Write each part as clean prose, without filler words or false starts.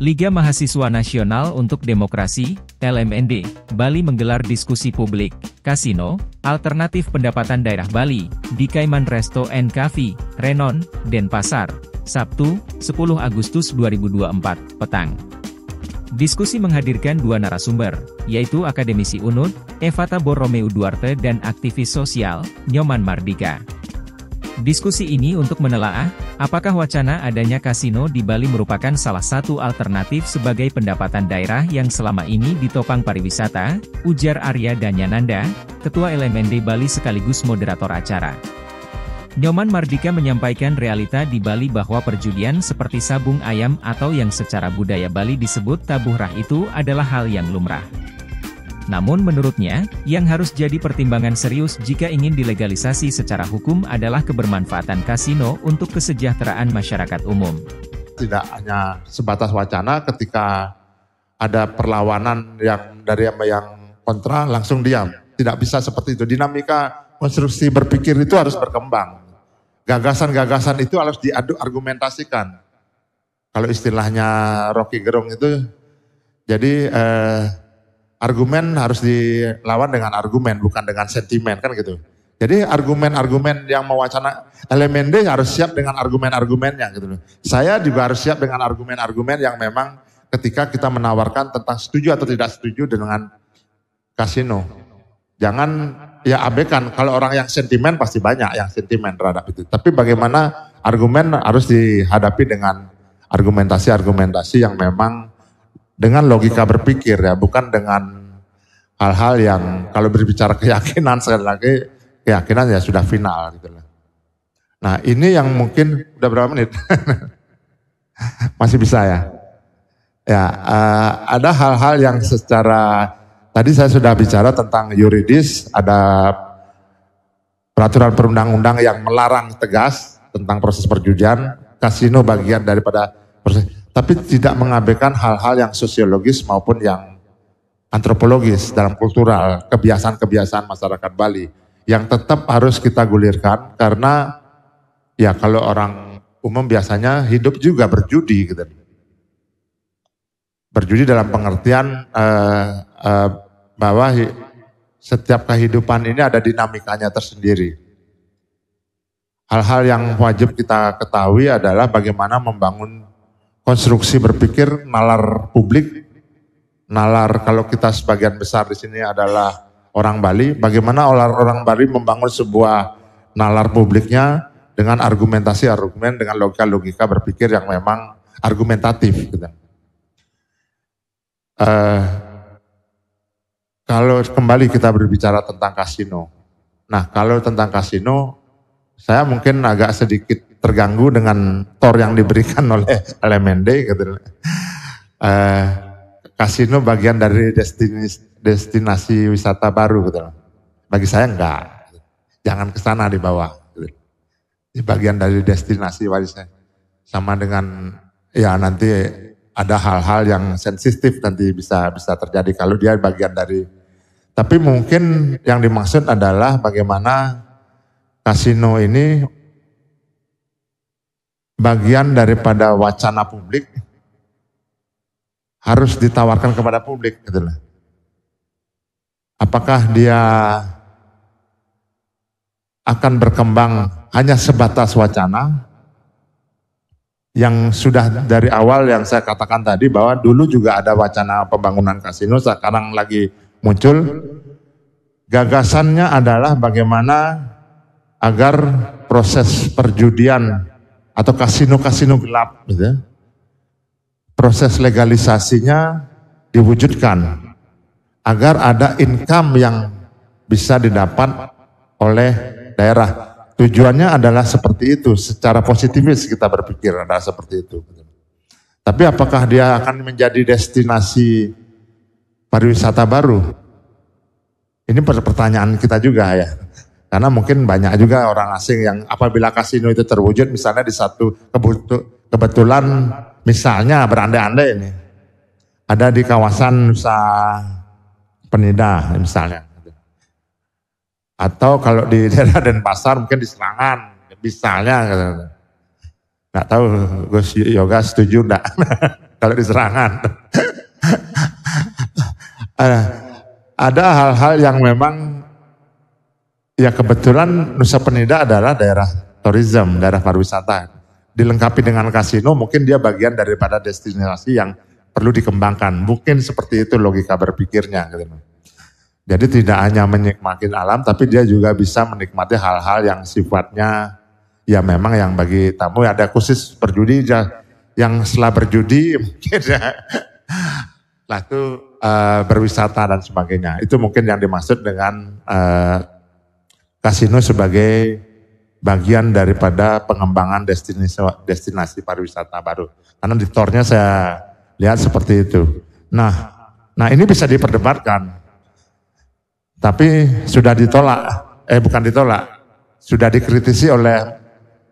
Liga Mahasiswa Nasional untuk Demokrasi, LMND, Bali menggelar diskusi publik, kasino, alternatif pendapatan daerah Bali, di Kaiman Resto & Cafe, Renon, Denpasar, Sabtu, 10 Agustus 2024, petang. Diskusi menghadirkan dua narasumber, yaitu akademisi UNUD, Evata Borromeu Duarte dan aktivis sosial, Nyoman Mardika. Diskusi ini untuk menelaah, apakah wacana adanya kasino di Bali merupakan salah satu alternatif sebagai pendapatan daerah yang selama ini ditopang pariwisata, ujar Arya Danyananda, Ketua LMND Bali sekaligus moderator acara. Nyoman Mardika menyampaikan realita di Bali bahwa perjudian seperti sabung ayam atau yang secara budaya Bali disebut tabuh rah itu adalah hal yang lumrah. Namun menurutnya, yang harus jadi pertimbangan serius jika ingin dilegalisasi secara hukum adalah kebermanfaatan kasino untuk kesejahteraan masyarakat umum. Tidak hanya sebatas wacana, ketika ada perlawanan yang dari yang kontra langsung diam. Tidak bisa seperti itu. Dinamika konstruksi berpikir itu harus berkembang. Gagasan-gagasan itu harus diadu argumentasikan. Kalau istilahnya Rocky Gerung itu, jadi argumen harus dilawan dengan argumen, bukan dengan sentimen, kan gitu. Jadi argumen-argumen yang mewacana LMND harus siap dengan argumen-argumennya gitu. Saya juga harus siap dengan argumen-argumen yang memang ketika kita menawarkan tentang setuju atau tidak setuju dengan kasino. Jangan ya abaikan, kalau orang yang sentimen pasti banyak yang sentimen terhadap itu. Tapi bagaimana argumen harus dihadapi dengan argumentasi-argumentasi yang memang dengan logika berpikir ya, bukan dengan hal-hal yang kalau berbicara keyakinan, sekali lagi keyakinan ya sudah final gitu loh. Nah ini yang mungkin udah berapa menit? Masih bisa ya? Ya ada hal-hal yang secara, tadi saya sudah bicara tentang yuridis, ada peraturan perundang-undang yang melarang tegas tentang proses perjudian, kasino bagian daripada proses. Tapi tidak mengabaikan hal-hal yang sosiologis maupun yang antropologis dalam kultural, kebiasaan-kebiasaan masyarakat Bali yang tetap harus kita gulirkan karena ya kalau orang umum biasanya hidup juga berjudi gitu. Berjudi dalam pengertian bahwa setiap kehidupan ini ada dinamikanya tersendiri. Hal-hal yang wajib kita ketahui adalah bagaimana membangun konstruksi berpikir nalar publik, nalar kalau kita sebagian besar di sini adalah orang Bali, bagaimana orang Bali membangun sebuah nalar publiknya dengan argumentasi-argumen, dengan logika-logika berpikir yang memang argumentatif. Gitu. Kalau kembali kita berbicara tentang kasino, nah kalau tentang kasino, saya mungkin agak sedikit terganggu dengan tor yang diberikan oleh LMND gitu. Kasino bagian dari destinasi wisata baru gitu. Bagi saya enggak. Jangan ke sana di bawah. Gitu. Di bagian dari destinasi wisata. Sama dengan ya nanti ada hal-hal yang sensitif nanti bisa terjadi kalau dia bagian dari. Tapi mungkin yang dimaksud adalah bagaimana kasino ini bagian daripada wacana publik harus ditawarkan kepada publik gitu loh. Apakah dia akan berkembang hanya sebatas wacana yang sudah dari awal yang saya katakan tadi bahwa dulu juga ada wacana pembangunan kasino, sekarang lagi muncul. Gagasannya adalah bagaimana agar proses perjudian atau kasino-kasino gelap, gitu, proses legalisasinya diwujudkan agar ada income yang bisa didapat oleh daerah. Tujuannya adalah seperti itu, secara positivis kita berpikir adalah seperti itu. Tapi apakah dia akan menjadi destinasi pariwisata baru? Ini pertanyaan kita juga ya. Karena mungkin banyak juga orang asing yang apabila kasino itu terwujud misalnya di satu kebetulan misalnya berandai-andai ini ada di kawasan Nusa Penida misalnya. Atau kalau di daerah Denpasar mungkin di Serangan misalnya. Nggak tahu Gus Yoga setuju enggak. kalau di Serangan. Ada hal-hal yang memang ya kebetulan Nusa Penida adalah daerah tourism, daerah pariwisata. Dilengkapi dengan kasino, mungkin dia bagian daripada destinasi yang perlu dikembangkan. Mungkin seperti itu logika berpikirnya. Gitu. Jadi tidak hanya menikmati alam, tapi dia juga bisa menikmati hal-hal yang sifatnya ya memang yang bagi tamu ada khusus berjudi, yang setelah berjudi mungkin ya, lah itu berwisata dan sebagainya. Itu mungkin yang dimaksud dengan kasino sebagai bagian daripada pengembangan destinasi pariwisata baru. Karena di tornya saya lihat seperti itu. Nah ini bisa diperdebatkan. Tapi sudah ditolak, bukan ditolak, sudah dikritisi oleh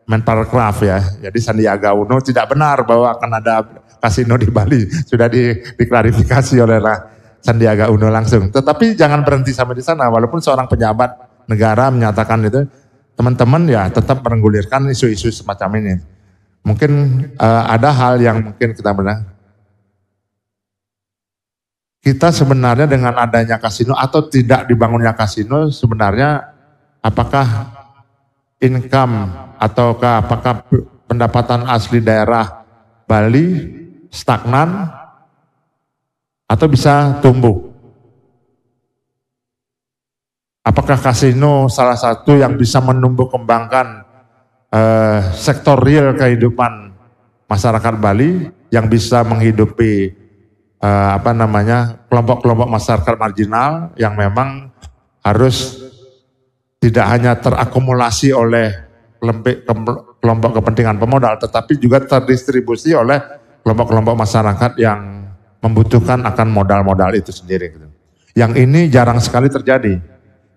Menparekraf ya. Jadi Sandiaga Uno tidak benar bahwa akan ada kasino di Bali. Sudah diklarifikasi oleh Sandiaga Uno langsung. Tetapi jangan berhenti sampai di sana, walaupun seorang pejabat negara menyatakan itu, teman-teman ya tetap menggulirkan isu-isu semacam ini. Mungkin ada hal yang mungkin kita benar. Kita sebenarnya dengan adanya kasino atau tidak dibangunnya kasino sebenarnya apakah income ataukah apakah pendapatan asli daerah Bali stagnan atau bisa tumbuh? Apakah kasino salah satu yang bisa menumbuh kembangkan sektor real kehidupan masyarakat Bali yang bisa menghidupi kelompok-kelompok masyarakat marginal yang memang harus tidak hanya terakumulasi oleh kelompok kepentingan pemodal, tetapi juga terdistribusi oleh kelompok-kelompok masyarakat yang membutuhkan akan modal-modal itu sendiri. Yang ini jarang sekali terjadi.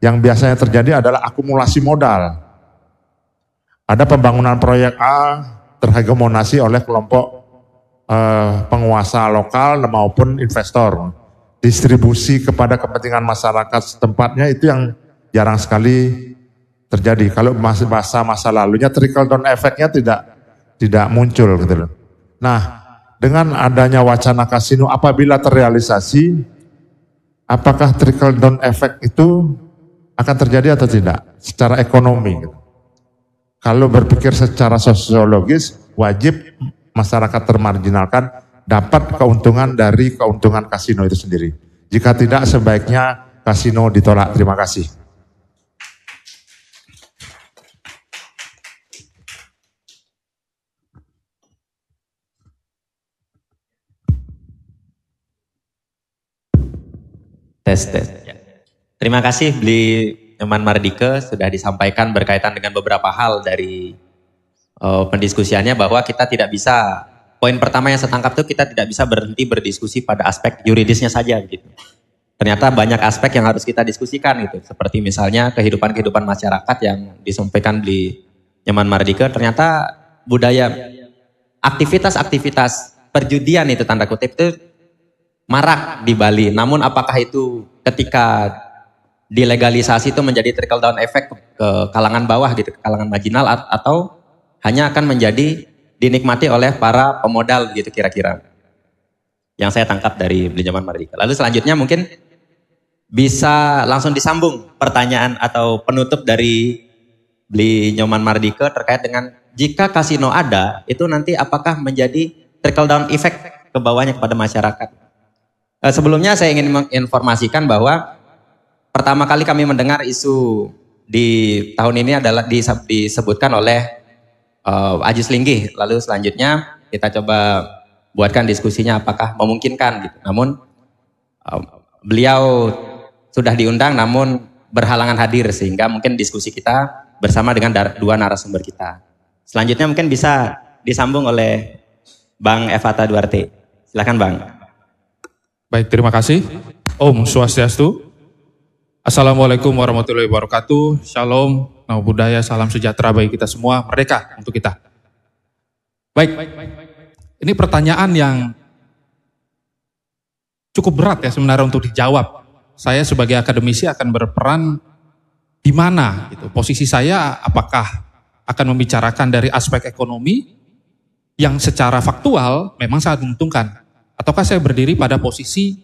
Yang biasanya terjadi adalah akumulasi modal. Ada pembangunan proyek A terhegemonasi oleh kelompok penguasa lokal maupun investor. Distribusi kepada kepentingan masyarakat setempatnya itu yang jarang sekali terjadi. Kalau masa lalunya trickle down efeknya tidak muncul gitu loh. Nah, dengan adanya wacana kasino apabila terrealisasi, apakah trickle down efek itu akan terjadi atau tidak secara ekonomi gitu. Kalau berpikir secara sosiologis, wajib masyarakat termarginalkan dapat keuntungan dari keuntungan kasino itu sendiri. Jika tidak, sebaiknya kasino ditolak. Terima kasih. Tes. Terima kasih Bli Nyoman Mardike sudah disampaikan berkaitan dengan beberapa hal dari pendiskusiannya, bahwa kita tidak bisa, poin pertama yang saya tangkap itu kita tidak bisa berhenti berdiskusi pada aspek yuridisnya saja gitu. Ternyata banyak aspek yang harus kita diskusikan gitu. Seperti misalnya kehidupan masyarakat yang disampaikan Bli Nyoman Mardike, ternyata budaya aktivitas perjudian itu tanda kutip itu marak di Bali. Namun apakah itu ketika dilegalisasi itu menjadi trickle down effect ke kalangan bawah gitu, ke kalangan marginal, atau hanya akan menjadi dinikmati oleh para pemodal gitu kira-kira. Yang saya tangkap dari Bli Nyoman Mardike. Lalu selanjutnya mungkin bisa langsung disambung pertanyaan atau penutup dari Bli Nyoman Mardike terkait dengan jika kasino ada, itu nanti apakah menjadi trickle down effect ke bawahnya kepada masyarakat. Sebelumnya saya ingin menginformasikan bahwa pertama kali kami mendengar isu di tahun ini adalah disebutkan oleh Ajis Linggih. Lalu selanjutnya kita coba buatkan diskusinya apakah memungkinkan gitu. Namun beliau sudah diundang namun berhalangan hadir, sehingga mungkin diskusi kita bersama dengan dua narasumber kita. Selanjutnya mungkin bisa disambung oleh Bang Evata Duarte. Silakan Bang. Baik, terima kasih. Om Swastiastu. Assalamualaikum warahmatullahi wabarakatuh. Shalom, namo buddhaya, salam sejahtera bagi kita semua, merdeka untuk kita. Baik, ini pertanyaan yang cukup berat ya sebenarnya untuk dijawab. Saya sebagai akademisi akan berperan di mana gitu. Posisi saya apakah akan membicarakan dari aspek ekonomi yang secara faktual memang sangat menguntungkan. ataukah saya berdiri pada posisi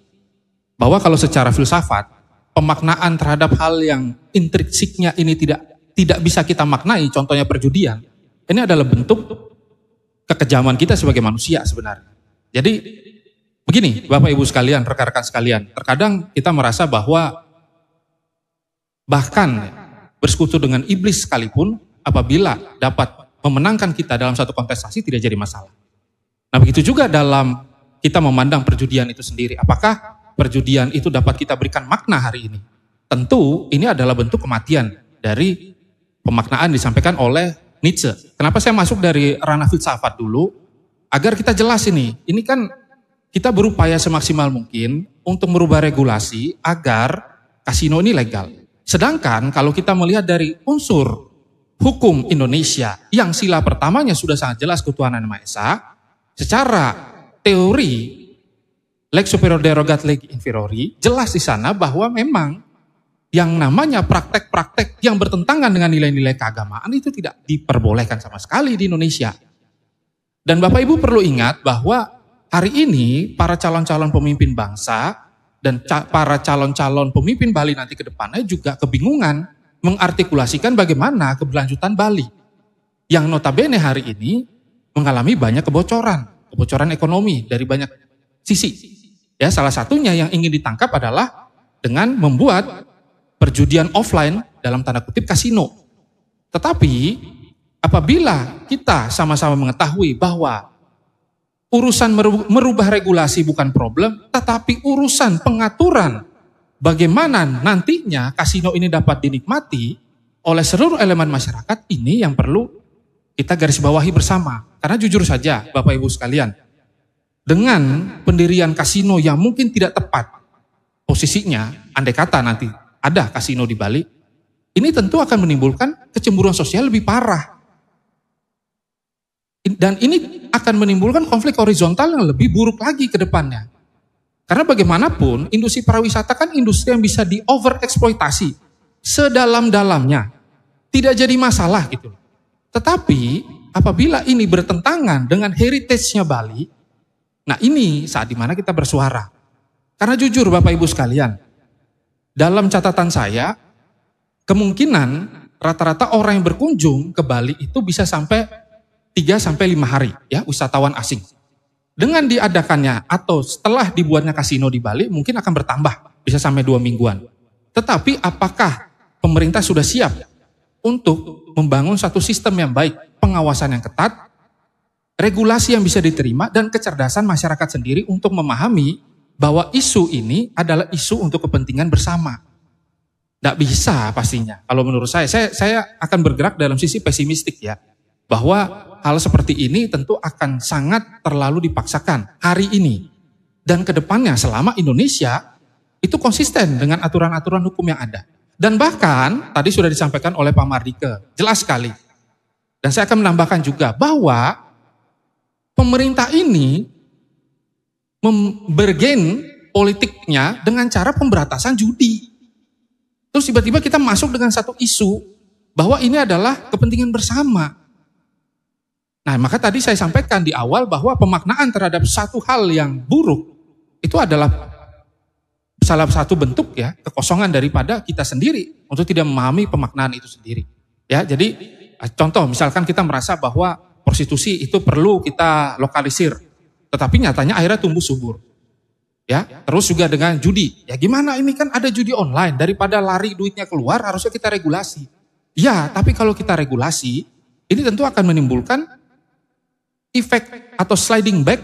bahwa kalau secara filsafat, pemaknaan terhadap hal yang intrinsiknya ini tidak bisa kita maknai, contohnya perjudian, ini adalah bentuk kekejaman kita sebagai manusia sebenarnya. Jadi begini Bapak Ibu sekalian, rekan-rekan sekalian, terkadang kita merasa bahwa bahkan bersekutu dengan iblis sekalipun apabila dapat memenangkan kita dalam satu kontestasi tidak jadi masalah. Nah begitu juga dalam kita memandang perjudian itu sendiri. Apakah perjudian itu dapat kita berikan makna hari ini? Tentu ini adalah bentuk kematian dari pemaknaan disampaikan oleh Nietzsche. Kenapa saya masuk dari ranah filsafat dulu? Agar kita jelas ini. Ini kan kita berupaya semaksimal mungkin untuk merubah regulasi agar kasino ini legal. Sedangkan kalau kita melihat dari unsur hukum Indonesia yang sila pertamanya sudah sangat jelas ketuhanan Maha Esa, secara teori lex superior derogat leg inferiori jelas di sana bahwa memang yang namanya praktek-praktek yang bertentangan dengan nilai-nilai keagamaan itu tidak diperbolehkan sama sekali di Indonesia. Dan Bapak Ibu perlu ingat bahwa hari ini para calon-calon pemimpin bangsa dan para calon-calon pemimpin Bali nanti ke depannya juga kebingungan mengartikulasikan bagaimana keberlanjutan Bali. Yang notabene hari ini mengalami banyak kebocoran ekonomi dari banyak sisi. Ya, salah satunya yang ingin ditangkap adalah dengan membuat perjudian offline dalam tanda kutip kasino. Tetapi apabila kita sama-sama mengetahui bahwa urusan merubah regulasi bukan problem, tetapi urusan pengaturan bagaimana nantinya kasino ini dapat dinikmati oleh seluruh elemen masyarakat, ini yang perlu kita garis bawahi bersama. Karena jujur saja Bapak Ibu sekalian, dengan pendirian kasino yang mungkin tidak tepat posisinya, andai kata nanti ada kasino di Bali, ini tentu akan menimbulkan kecemburuan sosial lebih parah. Dan ini akan menimbulkan konflik horizontal yang lebih buruk lagi ke depannya. Karena bagaimanapun industri pariwisata kan industri yang bisa di overeksploitasi sedalam-dalamnya. Tidak jadi masalah gitu. Tetapi apabila ini bertentangan dengan heritage-nya Bali, nah ini saat dimana kita bersuara. Karena jujur Bapak Ibu sekalian, dalam catatan saya, kemungkinan rata-rata orang yang berkunjung ke Bali itu bisa sampai 3-5 hari ya wisatawan asing. Dengan diadakannya atau setelah dibuatnya kasino di Bali mungkin akan bertambah, bisa sampai 2 mingguan. Tetapi apakah pemerintah sudah siap untuk membangun satu sistem yang baik, pengawasan yang ketat, regulasi yang bisa diterima, dan kecerdasan masyarakat sendiri untuk memahami bahwa isu ini adalah isu untuk kepentingan bersama. Tidak bisa pastinya. Kalau menurut saya akan bergerak dalam sisi pesimistik ya. Bahwa hal seperti ini tentu akan sangat terlalu dipaksakan hari ini. Dan ke depannya selama Indonesia itu konsisten dengan aturan-aturan hukum yang ada. Dan bahkan tadi sudah disampaikan oleh Pak Mardike, jelas sekali. Dan saya akan menambahkan juga bahwa pemerintah ini bergen politiknya dengan cara pemberantasan judi. Terus tiba-tiba kita masuk dengan satu isu bahwa ini adalah kepentingan bersama. Nah, maka tadi saya sampaikan di awal bahwa pemaknaan terhadap satu hal yang buruk itu adalah salah satu bentuk ya kekosongan daripada kita sendiri untuk tidak memahami pemaknaan itu sendiri. Ya, jadi contoh misalkan kita merasa bahwa prostitusi itu perlu kita lokalisir, tetapi nyatanya akhirnya tumbuh subur. Ya, terus juga dengan judi. Ya gimana ini kan ada judi online, daripada lari duitnya keluar harusnya kita regulasi. Ya, tapi kalau kita regulasi, ini tentu akan menimbulkan efek atau sliding back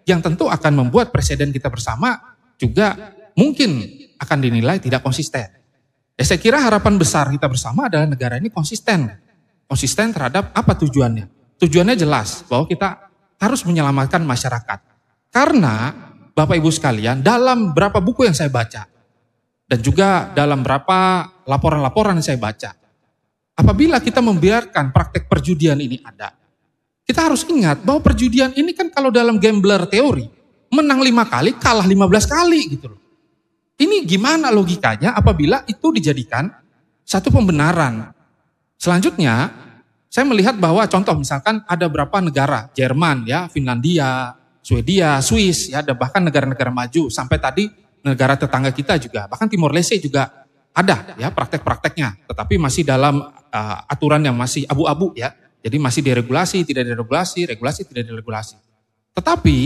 yang tentu akan membuat presiden kita bersama juga mungkin akan dinilai tidak konsisten. Ya, saya kira harapan besar kita bersama adalah negara ini konsisten. Konsisten terhadap apa tujuannya? Tujuannya jelas bahwa kita harus menyelamatkan masyarakat. Karena Bapak Ibu sekalian, dalam berapa buku yang saya baca dan juga dalam berapa laporan-laporan yang saya baca, apabila kita membiarkan praktek perjudian ini ada, kita harus ingat bahwa perjudian ini kan kalau dalam gambler teori, menang 5 kali, kalah 15 kali gitu loh. Ini gimana logikanya apabila itu dijadikan satu pembenaran. Selanjutnya, saya melihat bahwa contoh misalkan ada berapa negara, Jerman ya, Finlandia, Swedia, Swiss, ya, dan bahkan negara-negara maju, sampai tadi negara tetangga kita juga, bahkan Timor Leste juga ada ya praktek-prakteknya, tetapi masih dalam aturan yang masih abu-abu ya. Jadi masih diregulasi, tidak diregulasi, regulasi, tidak diregulasi. Tetapi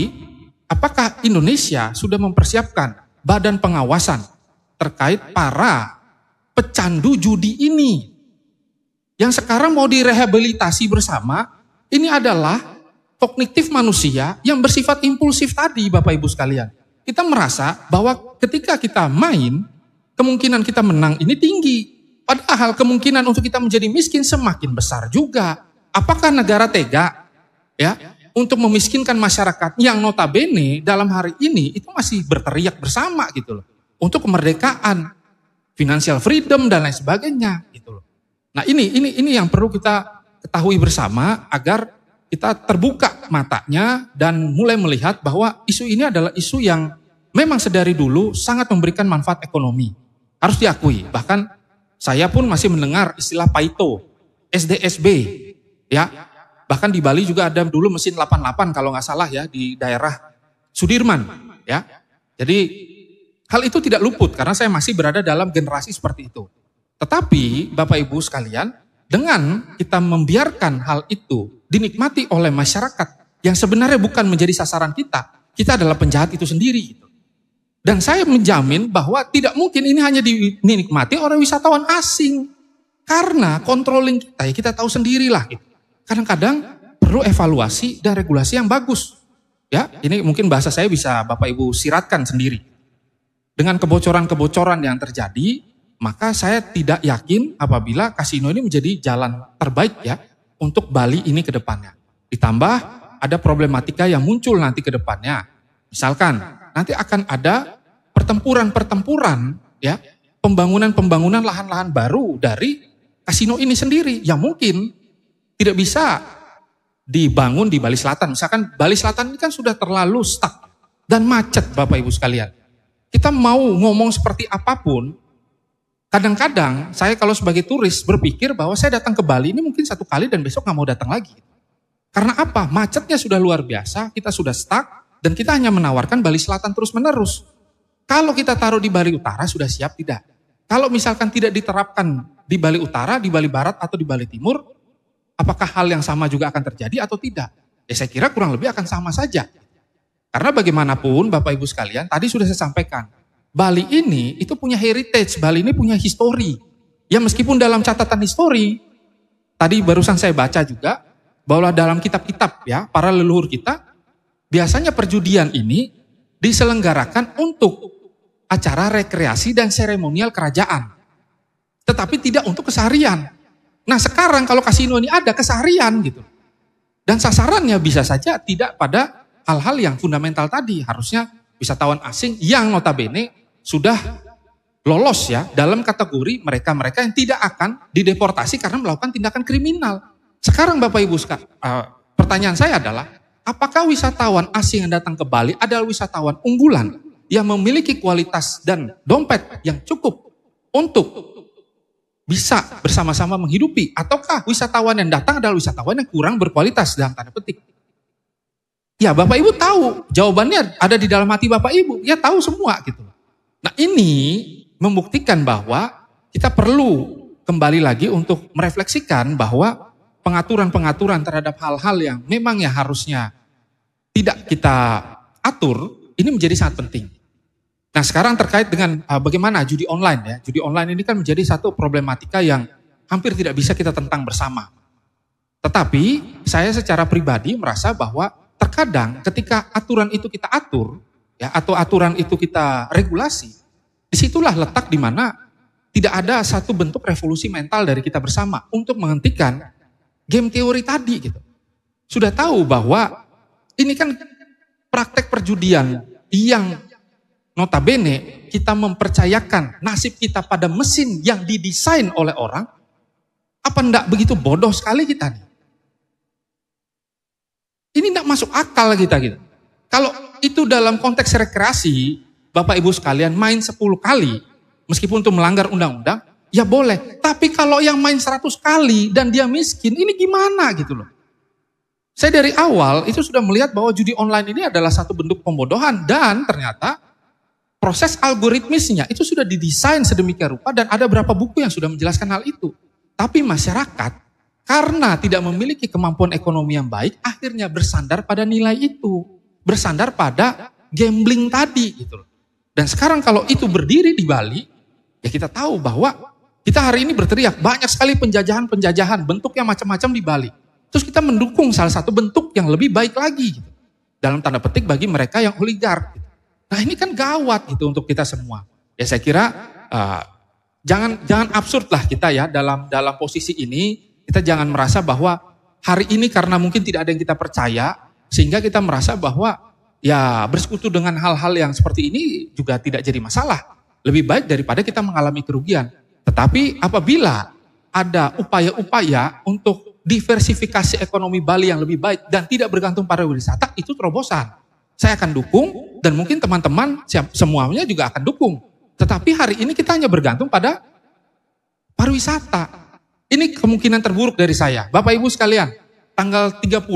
apakah Indonesia sudah mempersiapkan badan pengawasan terkait para pecandu judi ini? Yang sekarang mau direhabilitasi bersama, ini adalah kognitif manusia yang bersifat impulsif tadi, Bapak Ibu sekalian. Kita merasa bahwa ketika kita main, kemungkinan kita menang ini tinggi. Padahal kemungkinan untuk kita menjadi miskin semakin besar juga. Apakah negara tega ya untuk memiskinkan masyarakat yang notabene dalam hari ini itu masih berteriak bersama gitu loh. Untuk kemerdekaan, financial freedom dan lain sebagainya gitu loh. Nah, ini yang perlu kita ketahui bersama agar kita terbuka matanya dan mulai melihat bahwa isu ini adalah isu yang memang sedari dulu sangat memberikan manfaat ekonomi. Harus diakui, bahkan saya pun masih mendengar istilah PAITO, SDSB, ya. Bahkan di Bali juga ada dulu mesin 88 kalau nggak salah ya di daerah Sudirman, ya. Jadi hal itu tidak luput karena saya masih berada dalam generasi seperti itu. Tetapi Bapak Ibu sekalian, dengan kita membiarkan hal itu dinikmati oleh masyarakat yang sebenarnya bukan menjadi sasaran kita adalah penjahat itu sendiri gitu. Dan saya menjamin bahwa tidak mungkin ini hanya dinikmati oleh wisatawan asing. Karena controlling kita, ya kita tahu sendirilah gitu. Kadang-kadang perlu evaluasi dan regulasi yang bagus. Ya, ini mungkin bahasa saya bisa Bapak Ibu siratkan sendiri. Dengan kebocoran-kebocoran yang terjadi, maka saya tidak yakin apabila kasino ini menjadi jalan terbaik ya untuk Bali ini ke depannya. Ditambah ada problematika yang muncul nanti ke depannya. Misalkan nanti akan ada pertempuran-pertempuran ya, pembangunan lahan-lahan baru dari kasino ini sendiri yang mungkin tidak bisa dibangun di Bali Selatan. Misalkan Bali Selatan ini kan sudah terlalu stuck dan macet Bapak Ibu sekalian. Kita mau ngomong seperti apapun, kadang-kadang saya kalau sebagai turis berpikir bahwa saya datang ke Bali ini mungkin satu kali dan besok gak mau datang lagi. Karena apa? Macetnya sudah luar biasa, kita sudah stuck dan kita hanya menawarkan Bali Selatan terus-menerus. Kalau kita taruh di Bali Utara sudah siap tidak? Kalau misalkan tidak diterapkan di Bali Utara, di Bali Barat atau di Bali Timur, apakah hal yang sama juga akan terjadi atau tidak? Ya saya kira kurang lebih akan sama saja. Karena bagaimanapun Bapak Ibu sekalian, tadi sudah saya sampaikan, Bali ini itu punya heritage, Bali ini punya histori. Ya meskipun dalam catatan histori, tadi barusan saya baca juga, bahwa dalam kitab-kitab ya, para leluhur kita, biasanya perjudian ini diselenggarakan untuk acara rekreasi dan seremonial kerajaan. Tetapi tidak untuk keseharian. Nah sekarang kalau kasino ini ada keseharian gitu. Dan sasarannya bisa saja tidak pada hal-hal yang fundamental tadi. Harusnya wisatawan asing yang notabene sudah lolos ya dalam kategori mereka-mereka yang tidak akan dideportasi karena melakukan tindakan kriminal. Sekarang Bapak Ibu, pertanyaan saya adalah, apakah wisatawan asing yang datang ke Bali adalah wisatawan unggulan yang memiliki kualitas dan dompet yang cukup untuk bisa bersama-sama menghidupi? Ataukah wisatawan yang datang adalah wisatawan yang kurang berkualitas dalam tanda petik? Ya Bapak Ibu tahu, jawabannya ada di dalam hati Bapak Ibu, ya tahu semua gitu. Nah ini membuktikan bahwa kita perlu kembali lagi untuk merefleksikan bahwa pengaturan-pengaturan terhadap hal-hal yang memang ya harusnya tidak kita atur, ini menjadi sangat penting. Nah sekarang terkait dengan bagaimana judi online ya. Judi online ini kan menjadi satu problematika yang hampir tidak bisa kita tentang bersama. Tetapi saya secara pribadi merasa bahwa terkadang ketika aturan itu kita atur, ya atau aturan itu kita regulasi, disitulah letak di mana tidak ada satu bentuk revolusi mental dari kita bersama untuk menghentikan game teori tadi gitu. Sudah tahu bahwa ini kan praktek perjudian yang notabene kita mempercayakan nasib kita pada mesin yang didesain oleh orang, apa enggak begitu bodoh sekali kita nih? Ini enggak masuk akal kita gitu. Kalau itu dalam konteks rekreasi, Bapak Ibu sekalian main 10 kali, meskipun itu melanggar undang-undang, ya boleh. Tapi kalau yang main 100 kali dan dia miskin, ini gimana gitu loh. Saya dari awal itu sudah melihat bahwa judi online ini adalah satu bentuk pembodohan dan ternyata proses algoritmisnya itu sudah didesain sedemikian rupa dan ada beberapa buku yang sudah menjelaskan hal itu. Tapi masyarakat karena tidak memiliki kemampuan ekonomi yang baik akhirnya bersandar pada nilai itu. Bersandar pada gambling tadi gitu. Dan sekarang kalau itu berdiri di Bali, ya kita tahu bahwa kita hari ini berteriak banyak sekali penjajahan-penjajahan bentuknya macam-macam di Bali. Terus kita mendukung salah satu bentuk yang lebih baik lagi gitu. Dalam tanda petik bagi mereka yang oligark. Gitu. Nah ini kan gawat gitu untuk kita semua. Ya saya kira jangan absurd lah kita ya dalam posisi ini. Kita jangan merasa bahwa hari ini karena mungkin tidak ada yang kita percaya. Sehingga kita merasa bahwa ya bersekutu dengan hal-hal yang seperti ini juga tidak jadi masalah. Lebih baik daripada kita mengalami kerugian. Tetapi apabila ada upaya-upaya untuk diversifikasi ekonomi Bali yang lebih baik dan tidak bergantung pada wisata, itu terobosan. Saya akan dukung dan mungkin teman-teman semuanya juga akan dukung. Tetapi hari ini kita hanya bergantung pada pariwisata. Ini kemungkinan terburuk dari saya. Bapak Ibu sekalian, tanggal 30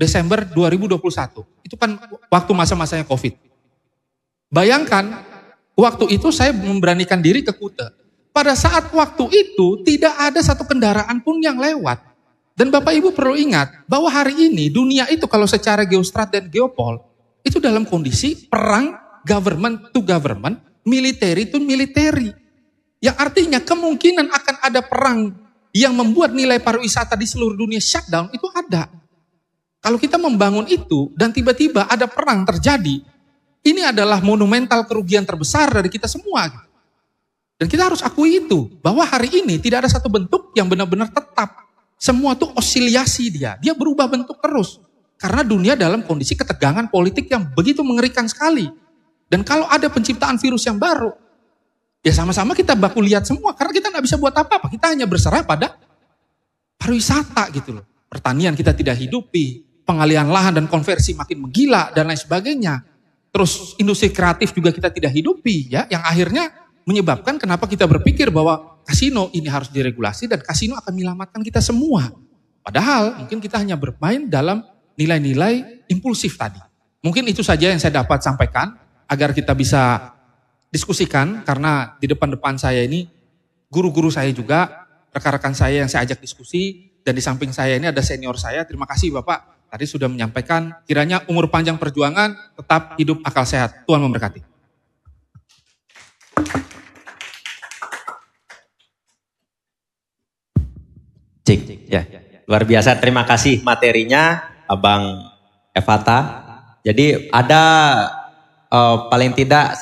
Desember 2021, itu kan waktu masa-masanya COVID. Bayangkan, waktu itu saya memberanikan diri ke Kuta. Pada saat waktu itu tidak ada satu kendaraan pun yang lewat. Dan Bapak Ibu perlu ingat bahwa hari ini dunia itu kalau secara geostrat dan geopol itu dalam kondisi perang government to government, military to military. Yang artinya kemungkinan akan ada perang yang membuat nilai pariwisata di seluruh dunia shutdown itu ada. Kalau kita membangun itu dan tiba-tiba ada perang terjadi, ini adalah monumental kerugian terbesar dari kita semua. Dan kita harus akui itu, bahwa hari ini tidak ada satu bentuk yang benar-benar tetap. Semua tuh osiliasi dia berubah bentuk terus. Karena dunia dalam kondisi ketegangan politik yang begitu mengerikan sekali. Dan kalau ada penciptaan virus yang baru, ya sama-sama kita baku lihat semua. Karena kita nggak bisa buat apa-apa, kita hanya berserah pada pariwisata gitu loh. Pertanian kita tidak hidupi, pengalihan lahan dan konversi makin menggila dan lain sebagainya. Terus industri kreatif juga kita tidak hidupi ya, yang akhirnya menyebabkan kenapa kita berpikir bahwa kasino ini harus diregulasi dan kasino akan menyelamatkan kita semua. Padahal mungkin kita hanya bermain dalam nilai-nilai impulsif tadi. Mungkin itu saja yang saya dapat sampaikan agar kita bisa diskusikan, karena di depan-depan saya ini guru-guru saya juga, rekan-rekan saya yang saya ajak diskusi, dan di samping saya ini ada senior saya. Terima kasih Bapak tadi sudah menyampaikan, kiranya umur panjang perjuangan, tetap hidup akal sehat. Tuhan memberkati. Cik, ya. Luar biasa, terima kasih materinya Abang Evata. Jadi ada paling tidak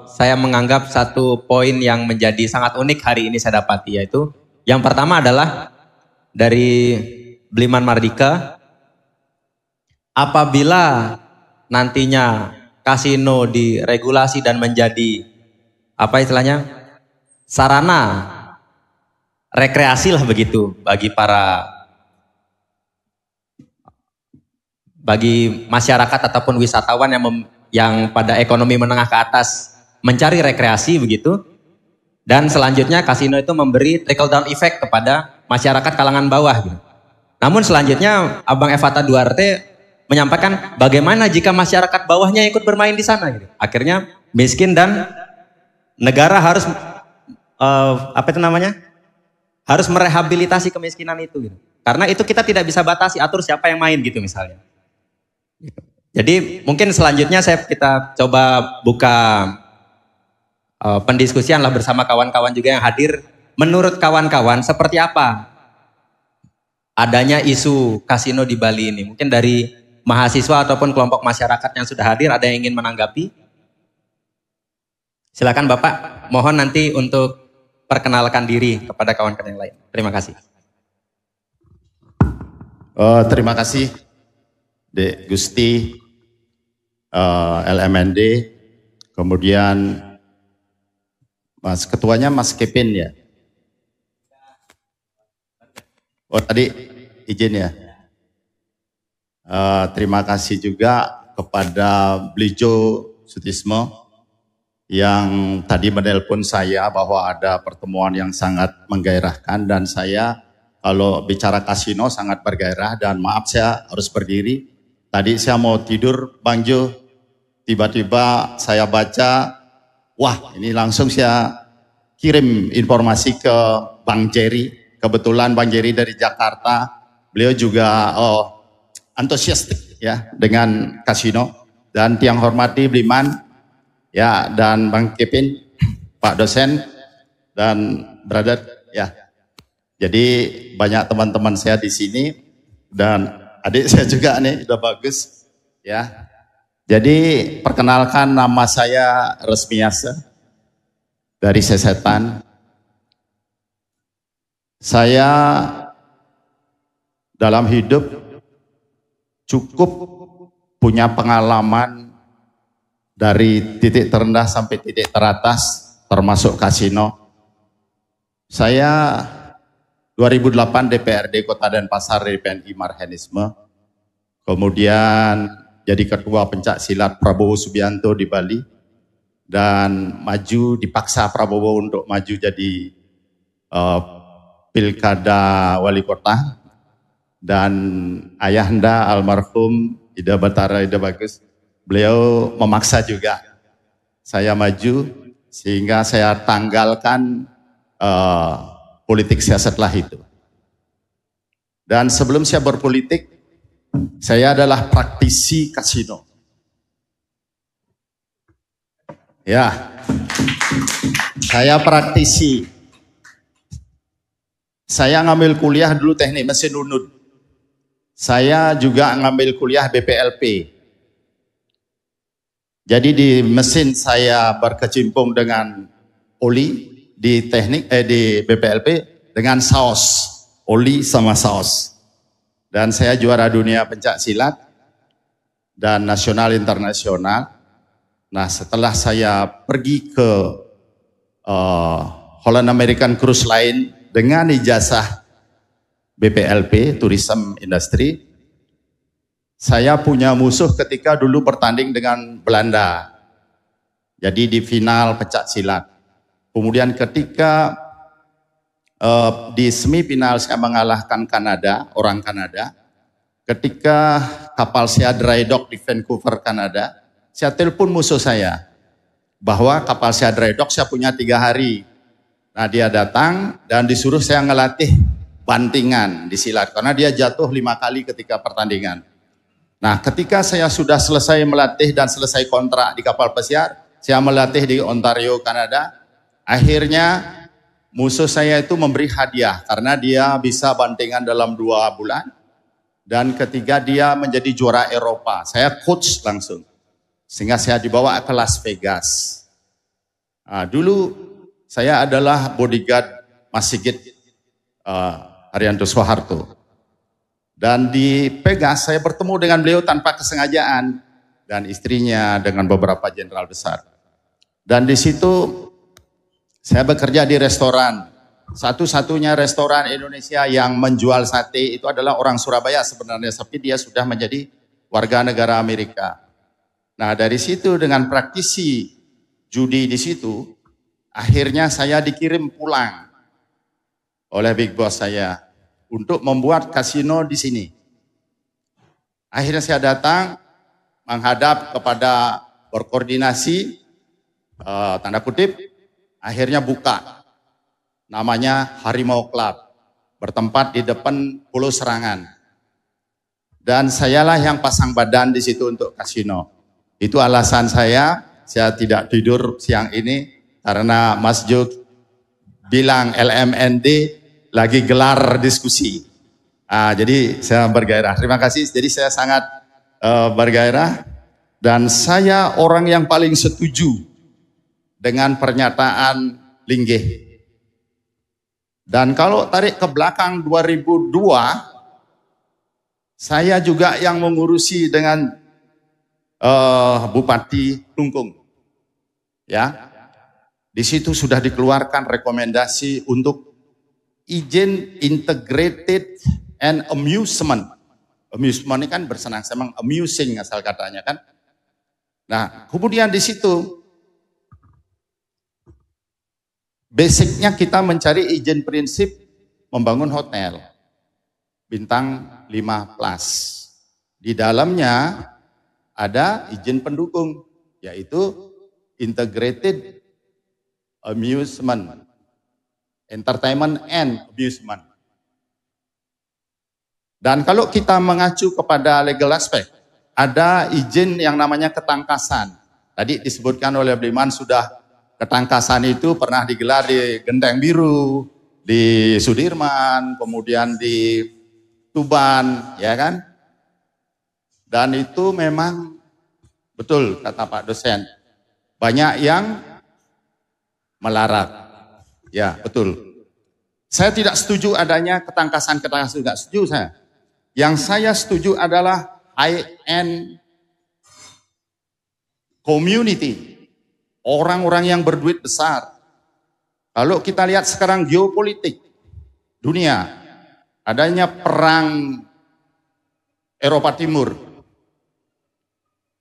saya menganggap satu poin yang menjadi sangat unik hari ini saya dapati, yaitu yang pertama adalah dari Bliman Mardika, apabila nantinya kasino diregulasi dan menjadi apa istilahnya sarana rekreasi lah begitu bagi masyarakat ataupun wisatawan yang pada ekonomi menengah ke atas mencari rekreasi begitu, dan selanjutnya kasino itu memberi trickle down effect kepada masyarakat kalangan bawah gitu. Namun selanjutnya Abang Evata Duarte menyampaikan bagaimana jika masyarakat bawahnya ikut bermain di sana gitu. Akhirnya miskin dan negara harus harus merehabilitasi kemiskinan itu gitu. Karena itu kita tidak bisa batasi atur siapa yang main gitu misalnya. Jadi mungkin selanjutnya kita coba buka pendiskusian lah bersama kawan-kawan juga yang hadir. Menurut kawan-kawan seperti apa adanya isu kasino di Bali ini? Mungkin dari mahasiswa ataupun kelompok masyarakat yang sudah hadir ada yang ingin menanggapi? Silakan Bapak, mohon nanti untuk perkenalkan diri kepada kawan-kawan yang lain. Terima kasih. Terima kasih Dek Gusti, LMND, kemudian Mas Ketuanya Mas Kevin ya. Oh tadi izin ya. Terima kasih juga kepada Blijo Sutismo yang tadi menelpon saya bahwa ada pertemuan yang sangat menggairahkan, dan saya kalau bicara kasino sangat bergairah dan maaf saya harus berdiri. Tadi saya mau tidur Bang Jo, tiba-tiba saya baca, wah ini langsung saya kirim informasi ke Bang Jerry. Kebetulan Bang Jerry dari Jakarta, beliau juga antusiastik ya dengan kasino. Dan yang hormati Bliman ya, dan Bang Kevin, Pak dosen dan brother ya. Jadi banyak teman-teman saya di sini dan adik saya juga nih, udah bagus ya. Jadi perkenalkan, nama saya Resmiasa dari Sesetan. Saya dalam hidup cukup punya pengalaman dari titik terendah sampai titik teratas, termasuk kasino. Saya 2008 DPRD Kota Denpasar dari PNI Marhanisme, kemudian jadi ketua pencak silat Prabowo Subianto di Bali, dan maju, dipaksa Prabowo untuk maju jadi pilkada wali kota, dan ayahanda almarhum Ida Batara Ida Bagus, beliau memaksa juga saya maju, sehingga saya tanggalkan politik saya setelah itu. Dan sebelum saya berpolitik, saya adalah praktisi kasino. Ya, saya praktisi. Saya ngambil kuliah dulu teknik mesin UNUD. Saya juga ngambil kuliah BPLP. Jadi di mesin saya berkecimpung dengan oli, di teknik di BPLP dengan saus, oli sama saus. Dan saya juara dunia pencak silat dan nasional internasional. Nah, setelah saya pergi ke Holland American Cruise Line dengan ijazah BPLP, Tourism Industry, saya punya musuh ketika dulu bertanding dengan Belanda. Jadi di final pencak silat. Kemudian ketika di semifinal saya mengalahkan Kanada, orang Kanada. Ketika kapal saya dry dock di Vancouver, Kanada, saya telepon musuh saya bahwa kapal saya dry dock, saya punya 3 hari. Nah, dia datang dan disuruh saya ngelatih bantingan di silat karena dia jatuh 5 kali ketika pertandingan. Nah, ketika saya sudah selesai melatih dan selesai kontrak di kapal pesiar, saya melatih di Ontario, Kanada. Akhirnya musuh saya itu memberi hadiah karena dia bisa bantingan dalam 2 bulan. Dan ketiga dia menjadi juara Eropa. Saya coach langsung. Sehingga saya dibawa ke Las Vegas. Nah, dulu saya adalah bodyguard Mas Sigit Haryanto Soeharto. Dan di Vegas saya bertemu dengan beliau tanpa kesengajaan. Dan istrinya dengan beberapa jenderal besar. Dan di situ saya bekerja di restoran. Satu-satunya restoran Indonesia yang menjual sate itu adalah orang Surabaya sebenarnya. Tapi dia sudah menjadi warga negara Amerika. Nah, dari situ dengan praktisi judi di situ, akhirnya saya dikirim pulang oleh big boss saya untuk membuat kasino di sini. Akhirnya saya datang menghadap kepada berkoordinasi, tanda kutip, akhirnya buka. Namanya Harimau Club, bertempat di depan Pulau Serangan. Dan sayalah yang pasang badan di situ untuk kasino. Itu alasan saya tidak tidur siang ini karena Mas Jo bilang LMND lagi gelar diskusi. Jadi saya bergairah. Terima kasih. Jadi saya sangat bergairah dan saya orang yang paling setuju dengan pernyataan Linggih. Dan kalau tarik ke belakang 2002, saya juga yang mengurusi dengan Bupati Klungkung. Ya. Di situ sudah dikeluarkan rekomendasi untuk izin integrated and amusement. Amusement ini kan bersenang-senang, amusing asal katanya kan. Nah, kemudian di situ basicnya kita mencari izin prinsip membangun hotel. bintang 5 plus. Di dalamnya ada izin pendukung, yaitu Integrated Amusement, Entertainment and Amusement. Dan kalau kita mengacu kepada legal aspect, ada izin yang namanya ketangkasan. Tadi disebutkan oleh Bliman sudah ketangkasan itu pernah digelar di Genteng Biru, di Sudirman, kemudian di Tuban, ya kan? Dan itu memang betul kata Pak dosen, banyak yang melarat. Ya, betul. Saya tidak setuju adanya ketangkasan-ketangkasan, tidak setuju saya. Yang saya setuju adalah high-end community. Orang-orang yang berduit besar. Kalau kita lihat sekarang geopolitik dunia, adanya perang Eropa Timur.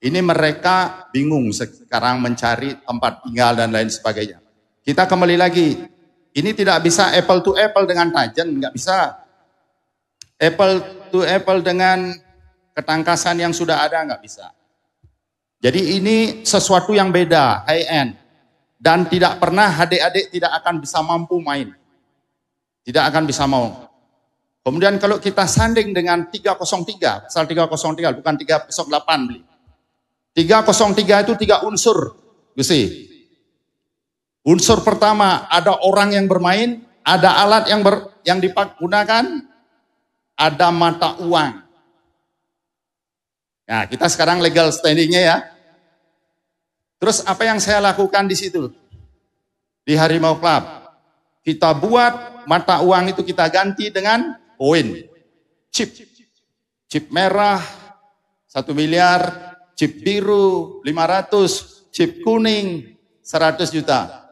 Ini mereka bingung sekarang mencari tempat tinggal dan lain sebagainya. Kita kembali lagi, ini tidak bisa apple to apple dengan Tajen, nggak bisa. Apple to apple dengan ketangkasan yang sudah ada, nggak bisa. Jadi ini sesuatu yang beda, high end. Dan tidak pernah adik-adik tidak akan bisa mampu main. Tidak akan bisa mau. Kemudian kalau kita sanding dengan 303, pasal 303, bukan 308 beli. 303 itu 3 unsur. You see. Unsur pertama, ada orang yang bermain, ada alat yang digunakan, ada mata uang. Nah, kita sekarang legal standingnya ya. Terus apa yang saya lakukan di situ? Di Harimau Club. Kita buat mata uang itu kita ganti dengan koin. Chip. Chip merah 1 miliar, chip biru 500, chip kuning 100 juta.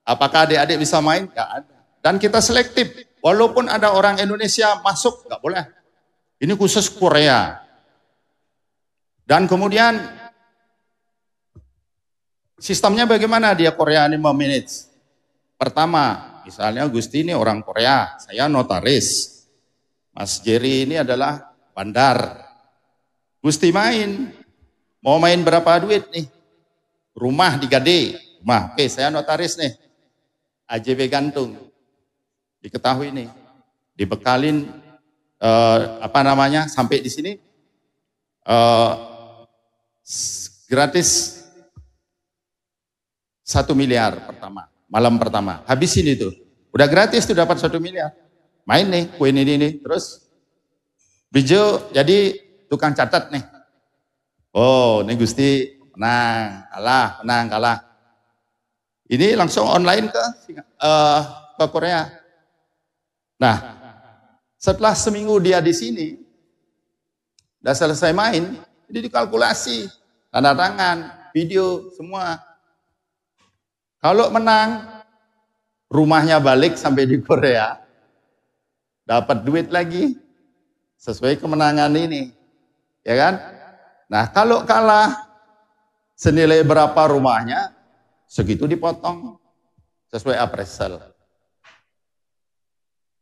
Apakah adik-adik bisa main? Nggak ada. Dan kita selektif. Walaupun ada orang Indonesia masuk, nggak boleh. Ini khusus Korea. Dan kemudian sistemnya bagaimana dia Korea ini memanage? Pertama, misalnya Gusti ini orang Korea, saya notaris. Mas Jerry ini adalah bandar. Gusti main, mau main berapa duit nih? Rumah di Gade, rumah. Oke, saya notaris nih. AJB gantung. Diketahui nih. Dibekalin sampai di sini gratis 1 miliar pertama, malam pertama. Habisin itu. Udah gratis tuh dapat 1 miliar. Main nih, koin ini. Terus Bijo jadi tukang catat nih. Oh, ini Gusti menang, kalah. Ini langsung online ke Korea. Nah, setelah seminggu dia di sini, udah selesai main, jadi dikalkulasi, tanda tangan, video, semua. Kalau menang, rumahnya balik sampai di Korea, dapat duit lagi, sesuai kemenangan ini. Ya kan? Nah, kalau kalah, senilai berapa rumahnya, segitu dipotong, sesuai appraisal.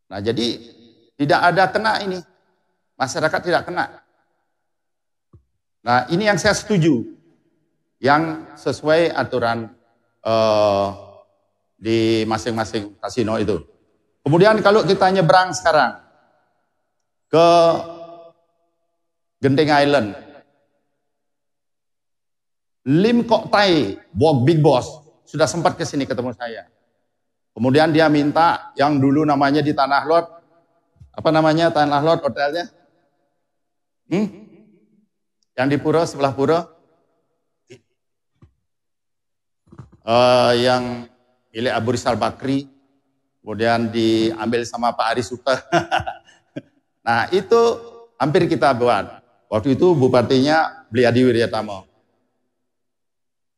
Nah, jadi tidak ada kena ini. Masyarakat tidak kena. Nah, ini yang saya setuju. Yang sesuai aturan di masing-masing kasino itu. Kemudian kalau kita nyebrang sekarang ke Genting Island, Lim Kok Tai, Big Boss, sudah sempat ke sini ketemu saya. Kemudian dia minta yang dulu namanya di Tanah Lot, apa namanya Tanah Lot hotelnya? Yang di Pura, sebelah Pura. Yang milik Abu Rizal Bakri, kemudian diambil sama Pak Ari Suta. Nah, itu hampir kita buat. Waktu itu bupatinya Bliadi Wiryatamo.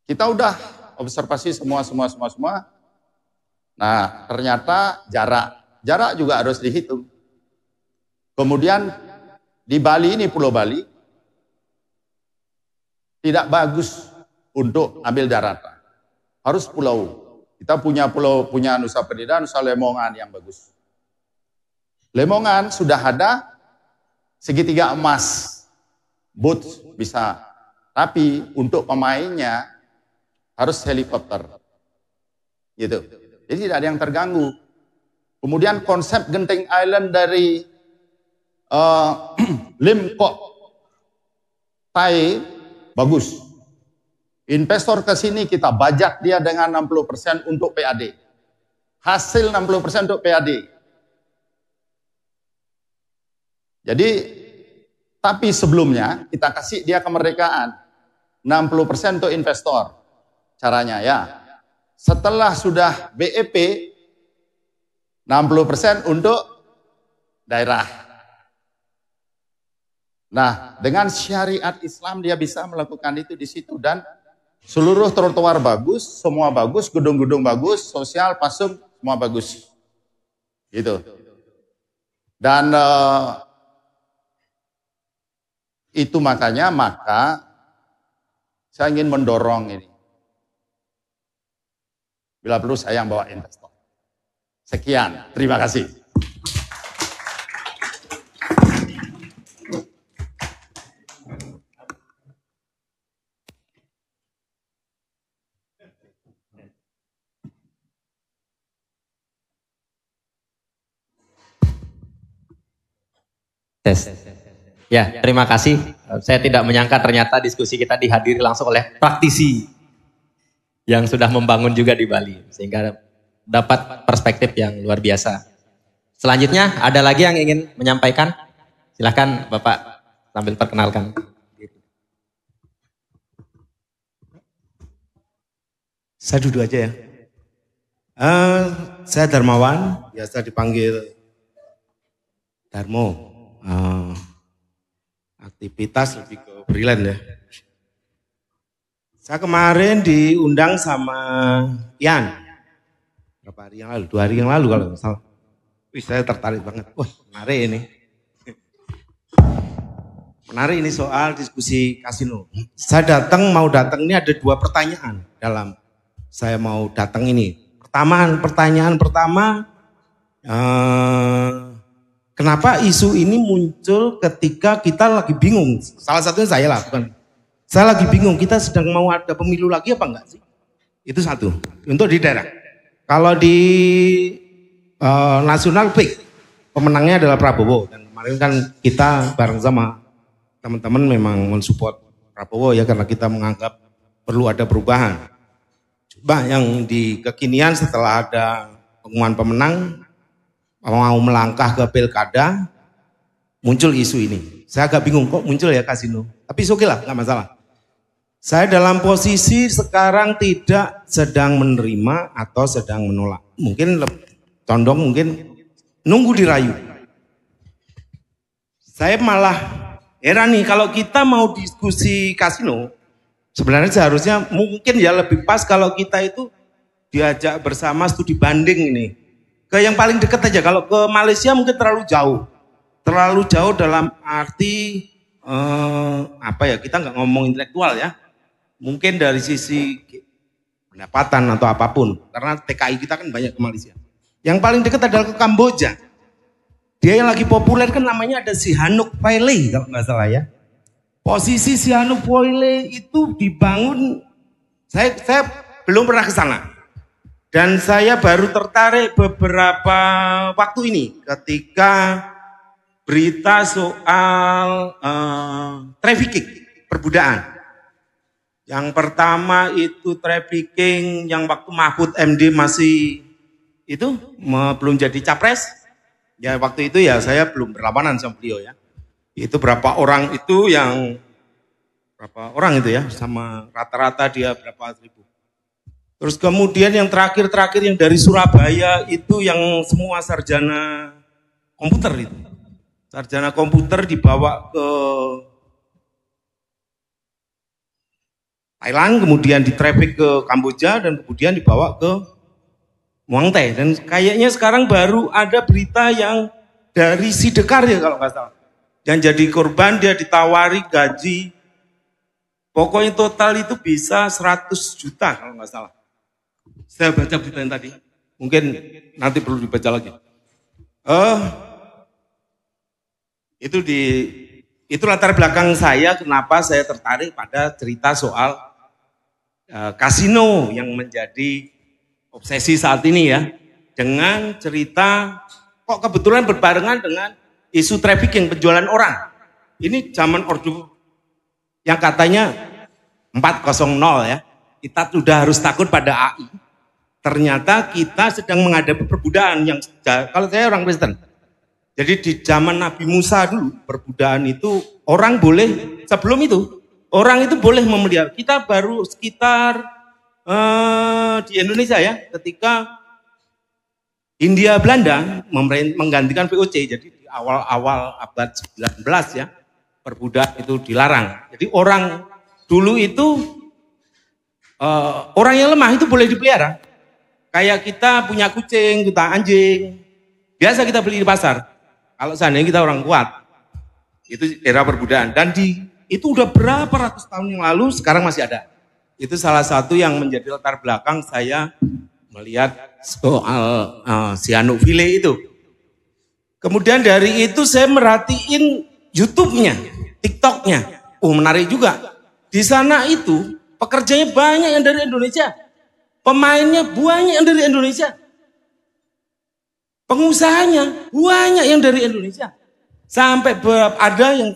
Kita udah observasi semua. Nah, ternyata jarak juga harus dihitung. Kemudian di Bali ini, Pulau Bali, tidak bagus untuk ambil daratan. Harus pulau. Kita punya Nusa Penida, Nusa Lemongan yang bagus. Lemongan sudah ada segitiga emas, boots bisa. Tapi untuk pemainnya harus helikopter. Gitu. Jadi tidak ada yang terganggu. Kemudian konsep Genting Island dari Lim Kok Tai bagus. Investor ke sini kita bajak dia dengan 60% untuk PAD. Hasil 60% untuk PAD. Jadi, tapi sebelumnya kita kasih dia kemerdekaan. 60% untuk investor. Caranya ya. Setelah sudah BEP, 60% untuk daerah. Nah, dengan syariat Islam dia bisa melakukan itu di situ dan seluruh trotoar bagus, semua bagus, gedung-gedung bagus, sosial, pasum, semua bagus. Gitu. Dan itu makanya saya ingin mendorong ini. Bila perlu saya yang bawa investor. Sekian, terima kasih. Tes. Ya, terima kasih. Saya tidak menyangka ternyata diskusi kita dihadiri langsung oleh praktisi yang sudah membangun juga di Bali. Sehingga dapat perspektif yang luar biasa. Selanjutnya, ada lagi yang ingin menyampaikan? Silahkan Bapak sambil perkenalkan. Saya duduk aja ya. Saya Darmawan, biasa dipanggil Darmo. Aktivitas lebih ke freelance ya. Saya kemarin diundang sama Ian. Berapa hari yang lalu? 2 hari yang lalu kalau nggak salah. Wih, saya tertarik banget. Wah, menarik ini. Menarik ini soal diskusi kasino. Saya mau datang ini ada 2 pertanyaan dalam saya mau datang ini. Pertanyaan pertama, kenapa isu ini muncul ketika kita lagi bingung? Salah satunya saya lah, bukan. Saya lagi bingung, kita sedang mau ada pemilu lagi apa enggak sih? Itu satu, untuk di daerah. Kalau di nasional fix, pemenangnya adalah Prabowo. Dan kemarin kan kita bareng sama teman-teman memang mensupport Prabowo ya, karena kita menganggap perlu ada perubahan. Coba yang di kekinian setelah ada pengumuman pemenang, mau melangkah ke pilkada, muncul isu ini. Saya agak bingung kok muncul ya kasino. Tapi oke lah, nggak masalah. Saya dalam posisi sekarang tidak sedang menerima atau sedang menolak. Mungkin condong mungkin nunggu dirayu. Saya malah heran nih kalau kita mau diskusi kasino, sebenarnya seharusnya mungkin ya lebih pas kalau kita itu diajak bersama studi banding ini. Ke yang paling dekat aja, kalau ke Malaysia mungkin terlalu jauh. Terlalu jauh dalam arti, kita nggak ngomong intelektual ya. Mungkin dari sisi pendapatan atau apapun. Karena TKI kita kan banyak ke Malaysia. Yang paling dekat adalah ke Kamboja. Dia yang lagi populer kan namanya ada Sihanouk Valley kalau nggak salah ya. Posisi Sihanouk Valley itu dibangun, saya belum pernah ke sana. Dan saya baru tertarik beberapa waktu ini ketika berita soal trafficking, perbudakan. Yang pertama itu trafficking yang waktu Mahfud MD masih itu belum jadi capres. Ya waktu itu ya saya belum berlawanan sama beliau ya. Itu berapa orang itu sama rata-rata dia berapa ribu. Terus kemudian yang terakhir yang dari Surabaya itu yang semua sarjana komputer itu. Sarjana komputer dibawa ke Thailand, kemudian ditraffic ke Kamboja dan kemudian dibawa ke Muang Thai. Dan kayaknya sekarang baru ada berita yang dari Sidekar ya kalau nggak salah. Yang jadi korban dia ditawari gaji, pokoknya total itu bisa 100 juta kalau nggak salah. Saya baca berita yang tadi, mungkin nanti perlu dibaca lagi. Itu latar belakang saya kenapa saya tertarik pada cerita soal kasino yang menjadi obsesi saat ini ya. Dengan cerita kok kebetulan berbarengan dengan isu trafficking, penjualan orang. Ini zaman Orde yang katanya 4.0 ya. Kita sudah harus takut pada AI. Ternyata kita sedang menghadapi perbudakan yang kalau saya orang Kristen. Jadi di zaman Nabi Musa dulu perbudakan itu orang boleh sebelum itu orang itu boleh memelihara. Kita baru sekitar di Indonesia ya ketika Hindia Belanda menggantikan VOC. Jadi di awal-awal abad 19 ya perbudakan itu dilarang. Jadi orang dulu itu orang yang lemah itu boleh dipelihara. Kayak kita punya kucing, kita anjing, biasa kita beli di pasar. Kalau seandainya kita orang kuat, itu era perbudakan. Dan itu udah berapa ratus tahun yang lalu, sekarang masih ada. Itu salah satu yang menjadi latar belakang saya melihat soal cyanophylle itu. Kemudian dari itu saya merhatiin YouTube-nya, TikTok-nya. Oh menarik juga. Di sana itu pekerjanya banyak yang dari Indonesia. Pemainnya banyak yang dari Indonesia. Pengusahanya banyak yang dari Indonesia. Sampai ada yang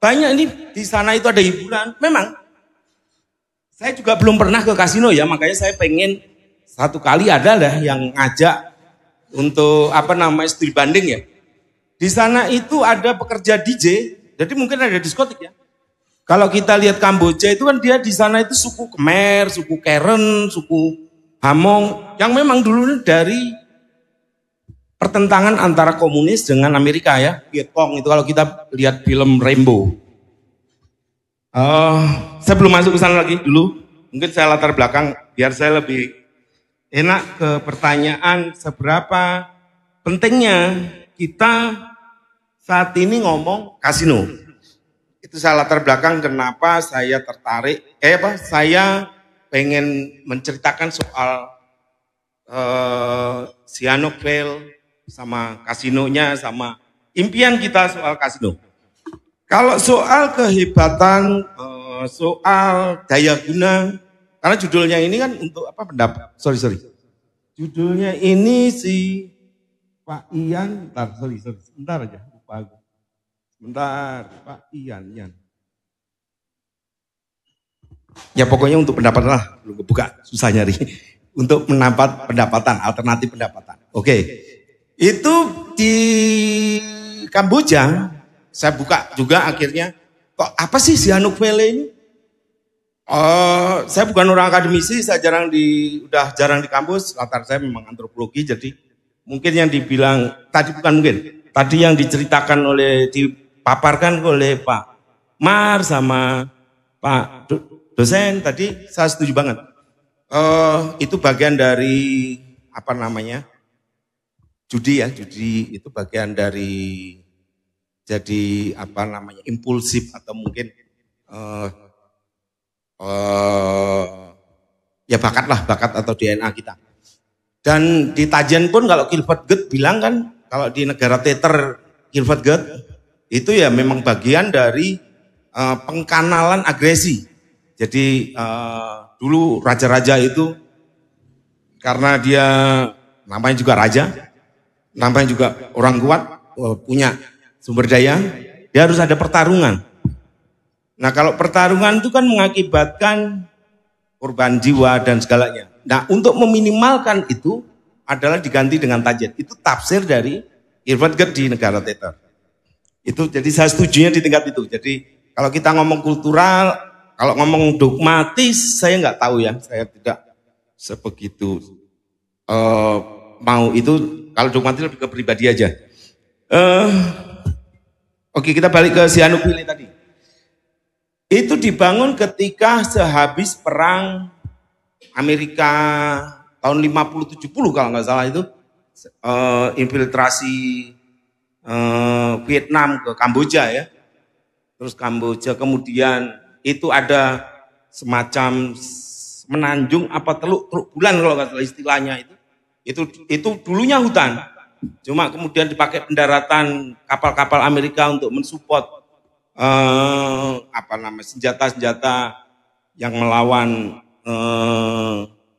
banyak ini di sana itu ada hiburan. Memang saya juga belum pernah ke kasino ya, makanya saya pengen satu kali ada lah yang ngajak untuk studi banding ya. Di sana itu ada pekerja DJ, jadi mungkin ada diskotik ya. Kalau kita lihat Kamboja itu kan dia di sana itu suku Khmer, suku Karen, suku Hamong yang memang dulu dari pertentangan antara komunis dengan Amerika ya, Vietcong itu kalau kita lihat film Rainbow. Saya belum masuk ke sana lagi dulu, mungkin saya latar belakang biar saya lebih enak ke pertanyaan seberapa pentingnya kita saat ini ngomong kasino. Itu saya latar belakang kenapa saya tertarik, saya pengen menceritakan soal cyanophylle sama kasinonya, sama impian kita soal kasino. Kalau soal kehebatan, soal daya guna, karena judulnya ini kan untuk pendapat, judulnya ini si Pak Ian, sebentar aja, lupa aku. Bentar, Pak Ian. Ya pokoknya untuk pendapatan lah, belum kebuka, susah nyari. Untuk pendapatan, alternatif pendapatan. Oke, itu di Kamboja, saya buka juga akhirnya, kok apa sih cyanophylle ini? Saya bukan orang akademisi, saya udah jarang di kampus, latar saya memang antropologi, jadi mungkin yang dibilang, tadi yang diceritakan dipaparkan oleh Pak Mar sama Pak dosen tadi saya setuju banget. Itu bagian dari judi ya, judi itu bagian dari jadi impulsif atau mungkin ya bakat atau DNA kita. Dan di Tajen pun kalau Gilbert Goethe bilang kan kalau di negara teater Gilbert Goethe itu ya memang bagian dari pengkanalan agresi. Jadi dulu raja-raja itu karena dia namanya juga raja, namanya juga orang kuat, punya sumber daya, dia harus ada pertarungan. Nah kalau pertarungan itu kan mengakibatkan korban jiwa dan segalanya. Nah untuk meminimalkan itu adalah diganti dengan tajen. Itu tafsir dari Gilbert Goethe di negara teater. Itu jadi saya setujunya di tingkat itu. Jadi kalau kita ngomong kultural, kalau ngomong dogmatis, saya nggak tahu ya. Saya tidak sebegitu mau itu. Kalau dogmatis lebih ke pribadi aja. Oke, kita balik ke cyanophylle tadi. Itu dibangun ketika sehabis perang Amerika tahun 50-70 kalau nggak salah itu infiltrasi Vietnam ke Kamboja ya. Terus Kamboja kemudian itu ada semacam menanjung apa teluk bulan kalau nggak salah istilahnya itu dulunya hutan. Cuma kemudian dipakai pendaratan kapal-kapal Amerika untuk mensupport senjata-senjata yang melawan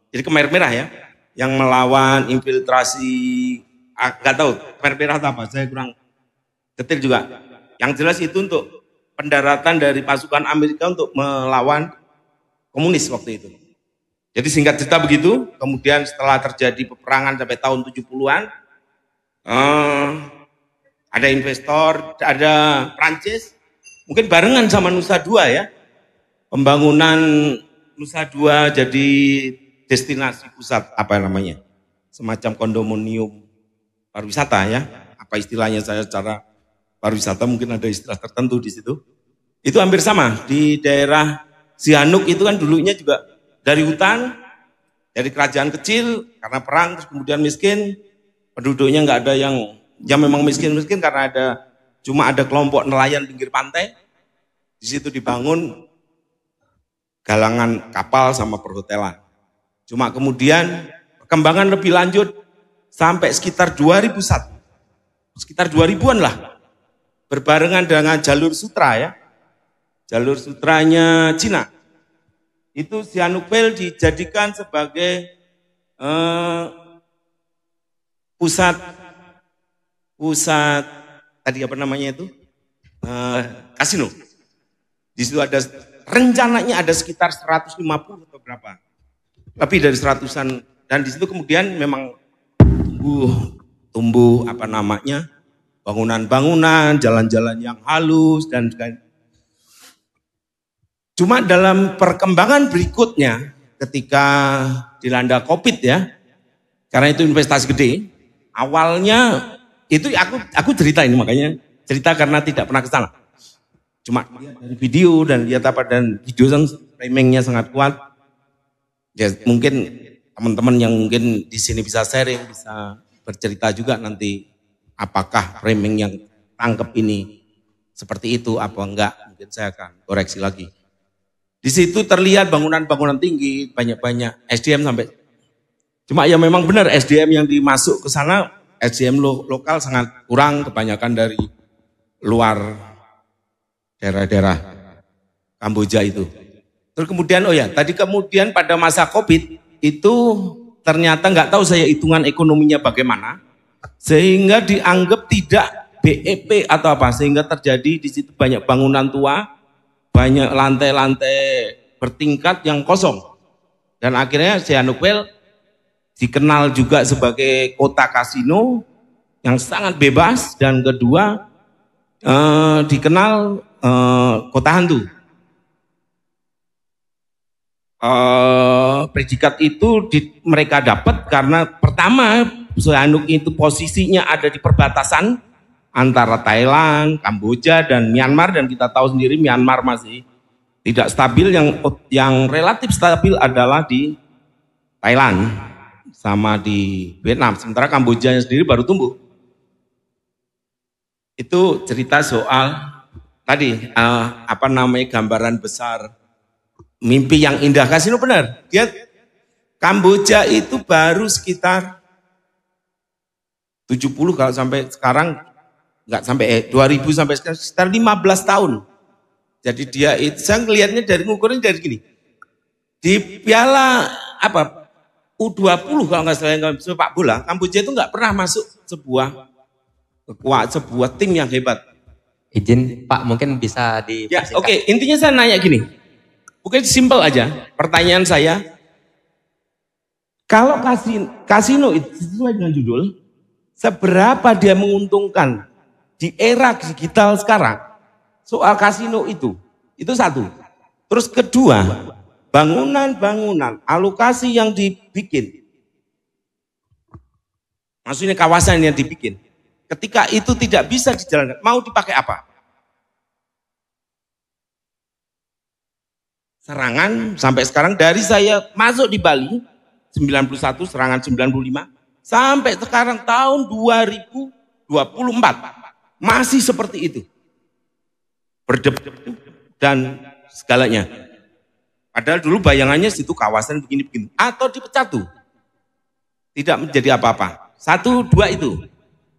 jadi Khmer Merah ya, yang melawan infiltrasi, nggak tahu Khmer Merah atau apa, saya kurang detail juga. Yang jelas itu untuk pendaratan dari pasukan Amerika untuk melawan komunis waktu itu. Jadi singkat cerita begitu, kemudian setelah terjadi peperangan sampai tahun 70-an, ada investor, ada Prancis, mungkin barengan sama Nusa Dua ya, pembangunan Nusa Dua jadi destinasi pusat apa namanya, semacam kondominium pariwisata ya, apa istilahnya saya secara pariwisata mungkin ada istilah tertentu di situ. Itu hampir sama di daerah Sihanouk itu kan dulunya juga dari hutan, dari kerajaan kecil karena perang terus kemudian miskin, penduduknya nggak ada yang memang miskin-miskin karena cuma ada kelompok nelayan pinggir pantai. Di situ dibangun galangan kapal sama perhotelan. Cuma kemudian perkembangan lebih lanjut sampai sekitar 2001. Sekitar 2000-an lah. Berbarengan dengan jalur sutra ya. Jalur sutranya Cina. Itu Sihanouk Vale dijadikan sebagai pusat tadi apa namanya itu? Kasino. Di situ ada rencananya ada sekitar 150 atau berapa. Lebih dari 100-an, dan di situ kemudian memang tumbuh apa namanya? Bangunan-bangunan, jalan-jalan yang halus dan cuma dalam perkembangan berikutnya ketika dilanda Covid ya, karena itu investasi gede, awalnya itu aku cerita ini, makanya cerita karena tidak pernah ke sana. Cuma lihat dari video dan lihat apa, dan video yang framingnya sangat kuat. Ya mungkin teman-teman yang mungkin di sini bisa sharing, bisa bercerita juga nanti apakah framing yang tangkep ini seperti itu apa enggak, mungkin saya akan koreksi lagi. Di situ terlihat bangunan-bangunan tinggi, banyak-banyak SDM sampai. Cuma ya memang benar SDM yang dimasuk ke sana, SDM lokal sangat kurang, kebanyakan dari luar daerah-daerah Kamboja itu. Terus kemudian tadi kemudian pada masa Covid itu ternyata nggak tahu saya hitungan ekonominya bagaimana, sehingga dianggap tidak BEP atau apa, sehingga terjadi di situ banyak bangunan tua, banyak lantai-lantai bertingkat yang kosong. Dan akhirnya Sihanouk Vale dikenal juga sebagai kota kasino yang sangat bebas, dan kedua dikenal kota hantu. Predikat itu mereka dapat karena pertama Sihanouk itu posisinya ada di perbatasan antara Thailand, Kamboja, dan Myanmar, dan kita tahu sendiri Myanmar masih tidak stabil, yang relatif stabil adalah di Thailand sama di Vietnam, sementara Kamboja sendiri baru tumbuh. Itu cerita soal tadi gambaran besar mimpi yang indah kasino. Benar, dia Kamboja itu baru sekitar 70 kalau sampai sekarang nggak sampai 2000 sampai sekitar 15 tahun. Jadi dia itu saya ngelihatnya dari ngukurnya dari gini. Di piala U20 kalau nggak salah sepak bola, Kamboja itu nggak pernah masuk sebuah tim yang hebat. Izin Pak, mungkin bisa di. Ya, oke. Intinya saya nanya gini. Mungkin simpel aja. Pertanyaan saya, kalau kasino itu sesuai dengan judul, seberapa dia menguntungkan di era digital sekarang? Soal kasino itu satu. Terus kedua, bangunan-bangunan, alokasi yang dibikin, maksudnya kawasan yang dibikin, ketika itu tidak bisa dijalankan, mau dipakai apa? Serangan sampai sekarang, dari saya masuk di Bali 91, serangan 95, sampai sekarang tahun 2024 masih seperti itu. Berdebat dan segalanya. Padahal dulu bayangannya situ kawasan begini-begini. Atau dipecat tuh. Tidak menjadi apa-apa. 1, 2 itu.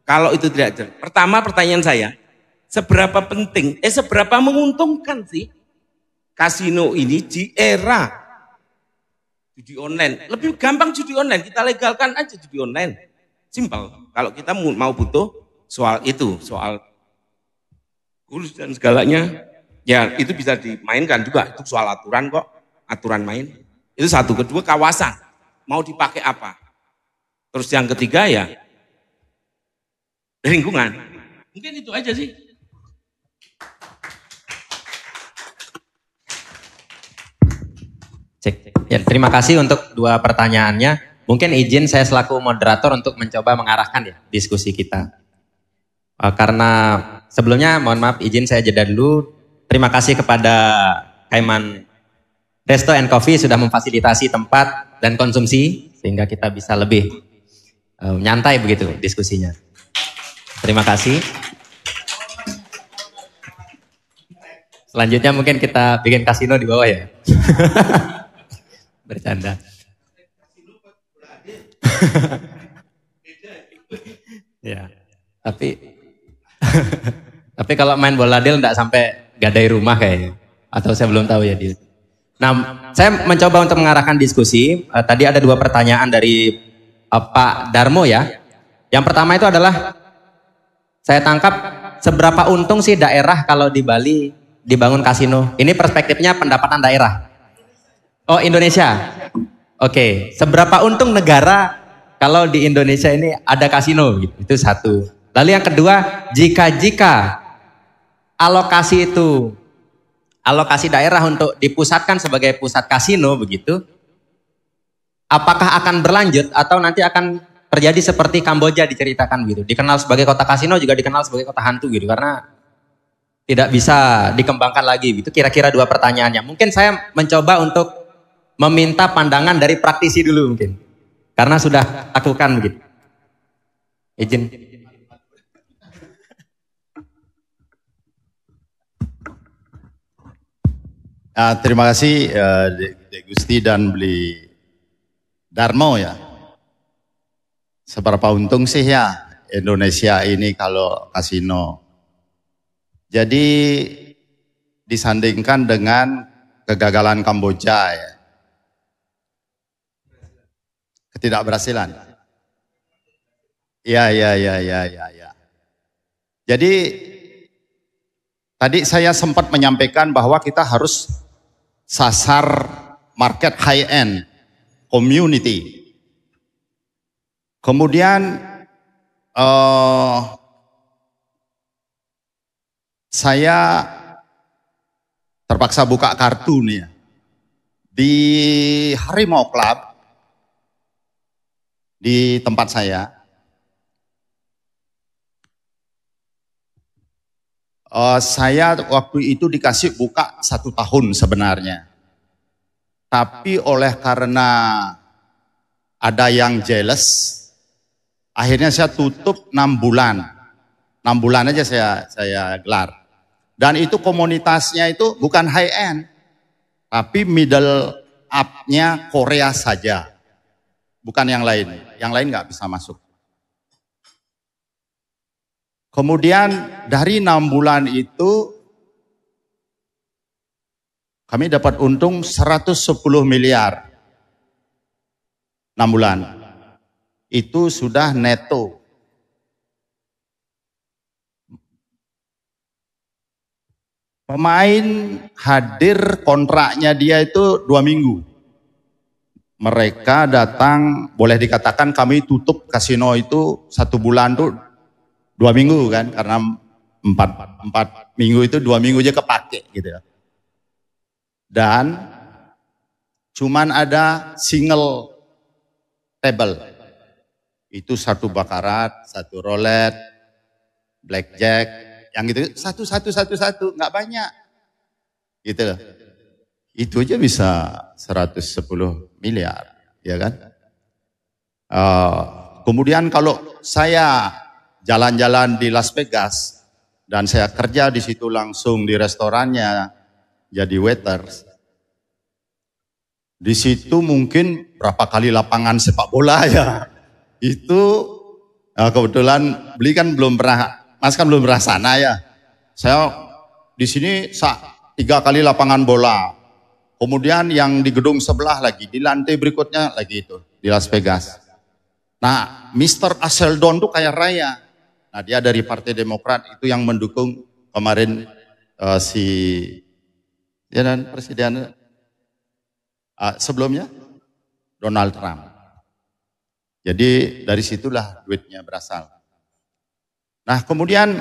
Kalau itu tidak jelas. Pertama pertanyaan saya, seberapa penting, seberapa menguntungkan sih kasino ini di era judi online? Lebih gampang judi online, kita legalkan aja judi online. Simpel. Kalau kita mau butuh soal itu, soal kursus dan segalanya, ya itu bisa dimainkan juga. Itu soal aturan kok, aturan main. Itu satu. Kedua, kawasan. Mau dipakai apa? Terus yang ketiga ya, lingkungan. Mungkin itu aja sih. Cek. Ya, terima kasih untuk dua pertanyaannya. Mungkin izin saya selaku moderator untuk mencoba mengarahkan ya diskusi kita. Karena sebelumnya mohon maaf izin saya jeda dulu. Terima kasih kepada Kaiman Resto and Coffee sudah memfasilitasi tempat dan konsumsi sehingga kita bisa lebih nyantai begitu diskusinya. Terima kasih. Selanjutnya mungkin kita bikin kasino di bawah ya. Bercanda. Ya, tapi kalau main bola deal enggak sampai gadai rumah kayaknya. Atau saya belum tahu ya dia. Nah, saya mencoba untuk mengarahkan diskusi. Tadi ada dua pertanyaan dari Pak Darmo ya. Yang pertama itu adalah saya tangkap seberapa untung sih daerah kalau di Bali dibangun kasino. Ini perspektifnya pendapatan daerah. Oh, Indonesia. Oke, seberapa untung negara kalau di Indonesia ini ada kasino gitu. Itu satu. Lalu yang kedua, jika alokasi itu alokasi daerah untuk dipusatkan sebagai pusat kasino begitu, apakah akan berlanjut atau nanti akan terjadi seperti Kamboja diceritakan gitu. Dikenal sebagai kota kasino juga dikenal sebagai kota hantu gitu karena tidak bisa dikembangkan lagi gitu. Kira-kira dua pertanyaannya. Mungkin saya mencoba untuk meminta pandangan dari praktisi dulu mungkin. Karena sudah lakukan begitu. Izin. Terima kasih Dek Gusti dan Beli Darmo ya. Seberapa untung sih ya Indonesia ini kalau kasino. Jadi disandingkan dengan kegagalan Kamboja ya. Ketidakberhasilan. Ya. Jadi tadi saya sempat menyampaikan bahwa kita harus sasar market high end community. Kemudian saya terpaksa buka kartu nih ya. Di Harimau Club di tempat saya, saya waktu itu dikasih buka 1 tahun sebenarnya. Tapi oleh karena ada yang jealous, akhirnya saya tutup 6 bulan. 6 bulan aja saya gelar. Dan itu komunitasnya itu bukan high end, tapi middle up-nya Korea saja. Bukan yang lain. Yang lain nggak bisa masuk. Kemudian dari 6 bulan itu kami dapat untung 110 miliar. 6 bulan. Itu sudah neto. Pemain hadir kontraknya dia itu 2 minggu. Mereka datang, boleh dikatakan kami tutup kasino itu 1 bulan tuh 2 minggu kan, karena 4 minggu itu 2 minggu aja kepake gitu. Dan cuman ada single table, itu 1 bakarat, 1 roulette, blackjack, yang gitu satu, nggak banyak, gitu loh. Itu aja bisa 110 miliar, ya kan? Kemudian kalau saya jalan-jalan di Las Vegas dan saya kerja di situ langsung di restorannya jadi waiter, di situ mungkin berapa kali lapangan sepak bola ya. Itu kebetulan beli kan belum pernah, Mas kan belum pernah sana ya. Saya di sini 3 kali lapangan bola. Kemudian yang di gedung sebelah lagi, di lantai berikutnya lagi itu, di Las Vegas. Nah, Mr. Aseldon tuh kaya raya. Nah, dia dari Partai Demokrat itu yang mendukung kemarin dan presiden sebelumnya Donald Trump. Jadi dari situlah duitnya berasal. Nah, kemudian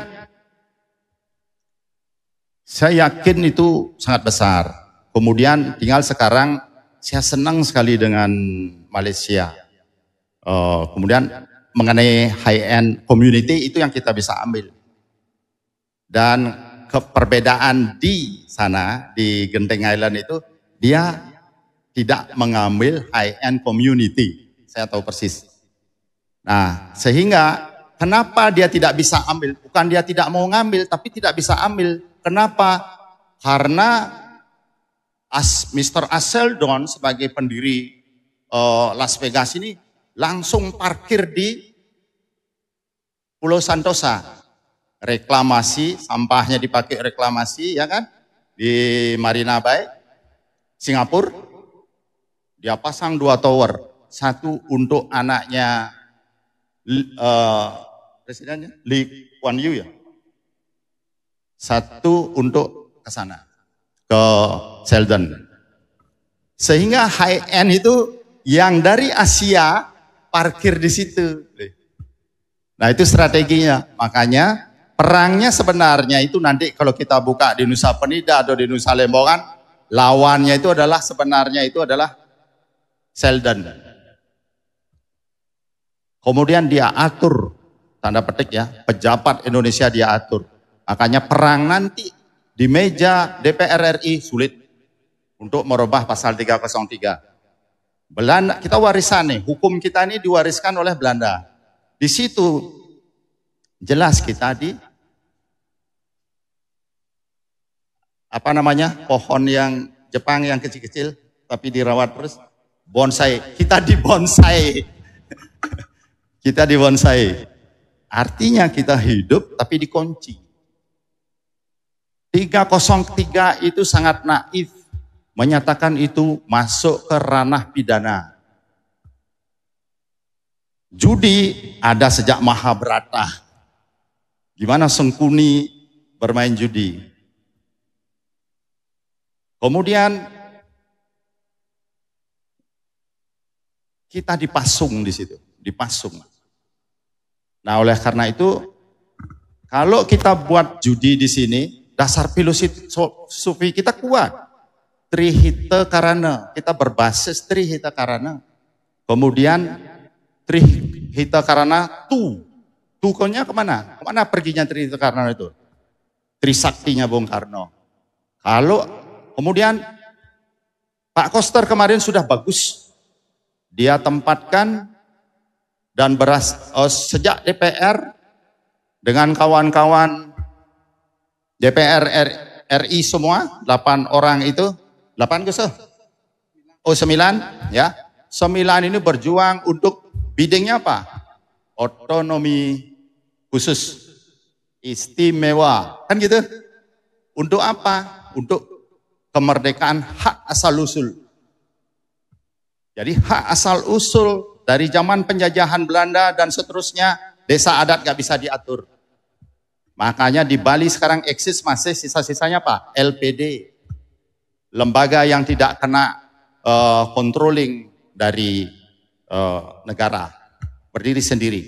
saya yakin itu sangat besar. Kemudian tinggal sekarang saya senang sekali dengan Malaysia. Kemudian mengenai high-end community itu yang kita bisa ambil. Dan perbedaan di sana, di Genting Island itu, dia tidak mengambil high-end community. Saya tahu persis. Nah, sehingga kenapa dia tidak bisa ambil? Bukan dia tidak mau ngambil, tapi tidak bisa ambil. Kenapa? Karena Mr. Aseldon sebagai pendiri Las Vegas ini langsung parkir di Pulau Sentosa. Reklamasi, sampahnya dipakai reklamasi, ya kan? Di Marina Bay, Singapura. Dia pasang 2 tower. Satu untuk anaknya presidennya Lee Kuan Yew ya. Satu untuk ke sana, ke Sheldon. Sehingga high end itu yang dari Asia parkir di situ. Nah, itu strateginya. Makanya perangnya sebenarnya itu nanti kalau kita buka di Nusa Penida atau di Nusa Lembongan, lawannya itu adalah sebenarnya itu adalah Sheldon. Kemudian dia atur, tanda petik ya, pejabat Indonesia dia atur. Makanya perang nanti di meja DPR RI sulit untuk merubah pasal 303. Belanda, kita warisan nih, hukum kita ini diwariskan oleh Belanda. Di situ jelas kita di pohon yang Jepang yang kecil-kecil tapi dirawat terus, bonsai. Kita di bonsai. Kita di bonsai. Artinya kita hidup tapi dikunci. 303 itu sangat naif, menyatakan itu masuk ke ranah pidana. Judi ada sejak Mahabharata. Gimana Sengkuni bermain judi. Kemudian kita dipasung di situ, dipasung. Nah, oleh karena itu, kalau kita buat judi di sini, dasar filosofi kita kuat. Trihita karana, kita berbasis trihita karana. Kemudian trihita karana tukonya kemana? Kemana perginya trihita karana itu? Trisaktinya Bung Karno. Kalau kemudian Pak Koster kemarin sudah bagus. Dia tempatkan dan sejak DPR dengan kawan-kawan DPR RI semua, 8 orang itu, 8 ke 9 ya. 9 ini berjuang untuk bidangnya apa? Otonomi khusus, istimewa, kan gitu. Untuk apa? Untuk kemerdekaan hak asal-usul. Jadi hak asal-usul dari zaman penjajahan Belanda dan seterusnya, desa adat gak bisa diatur. Makanya di Bali sekarang eksis masih sisa-sisanya apa? LPD. Lembaga yang tidak kena controlling dari negara. Berdiri sendiri.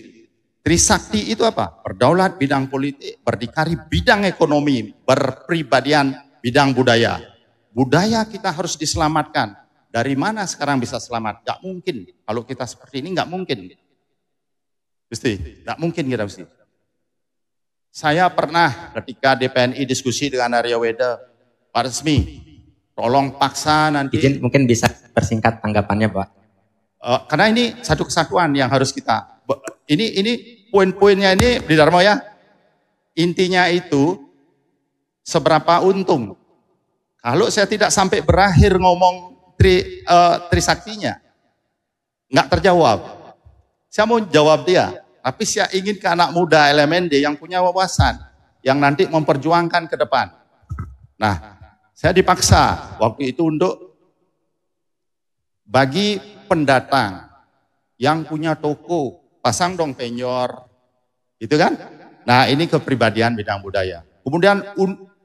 Trisakti itu apa? Berdaulat bidang politik, berdikari bidang ekonomi, berpribadian bidang budaya. Budaya kita harus diselamatkan. Dari mana sekarang bisa selamat? Gak mungkin. Kalau kita seperti ini gak mungkin. Mesti, gak mungkin kita mesti. Saya pernah ketika DPNI diskusi dengan Arya Weda, Pak Resmi, tolong paksa nanti. Izin mungkin bisa persingkat tanggapannya, Pak. Karena ini satu kesatuan yang harus kita. Ini poin-poinnya ini di Darmo ya. Intinya itu seberapa untung. Kalau saya tidak sampai berakhir ngomong trisaktinya, nggak terjawab. Saya mau jawab dia. Tapi saya ingin ke anak muda LMND yang punya wawasan, yang nanti memperjuangkan ke depan. Nah, saya dipaksa waktu itu untuk bagi pendatang yang punya toko, pasang dong penyor, gitu kan? Nah, ini kepribadian bidang budaya. Kemudian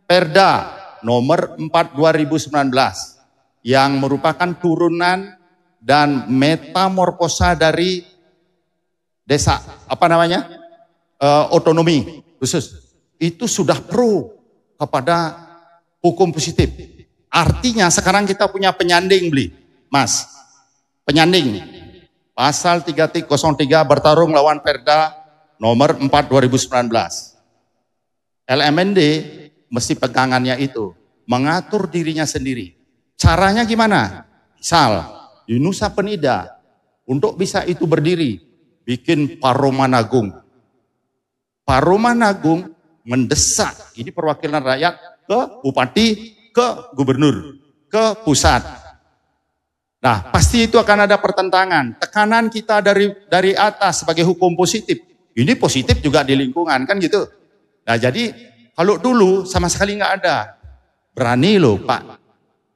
Perda nomor 4 2019 yang merupakan turunan dan metamorfosa dari desa, otonomi khusus. Itu sudah pro kepada hukum positif. Artinya sekarang kita punya penyanding, Mas. Penyanding. Pasal 303 bertarung lawan Perda nomor 4 2019. LMND mesti pegangannya itu, mengatur dirinya sendiri. Caranya gimana? Misal, di Nusa Penida, untuk bisa itu berdiri, bikin Paroman Agung. Paroman Agung mendesak, ini perwakilan rakyat ke bupati, ke gubernur, ke pusat. Nah, pasti itu akan ada pertentangan. Tekanan kita dari atas sebagai hukum positif. Ini positif juga di lingkungan, kan gitu. Nah, jadi kalau dulu sama sekali nggak ada. Berani loh Pak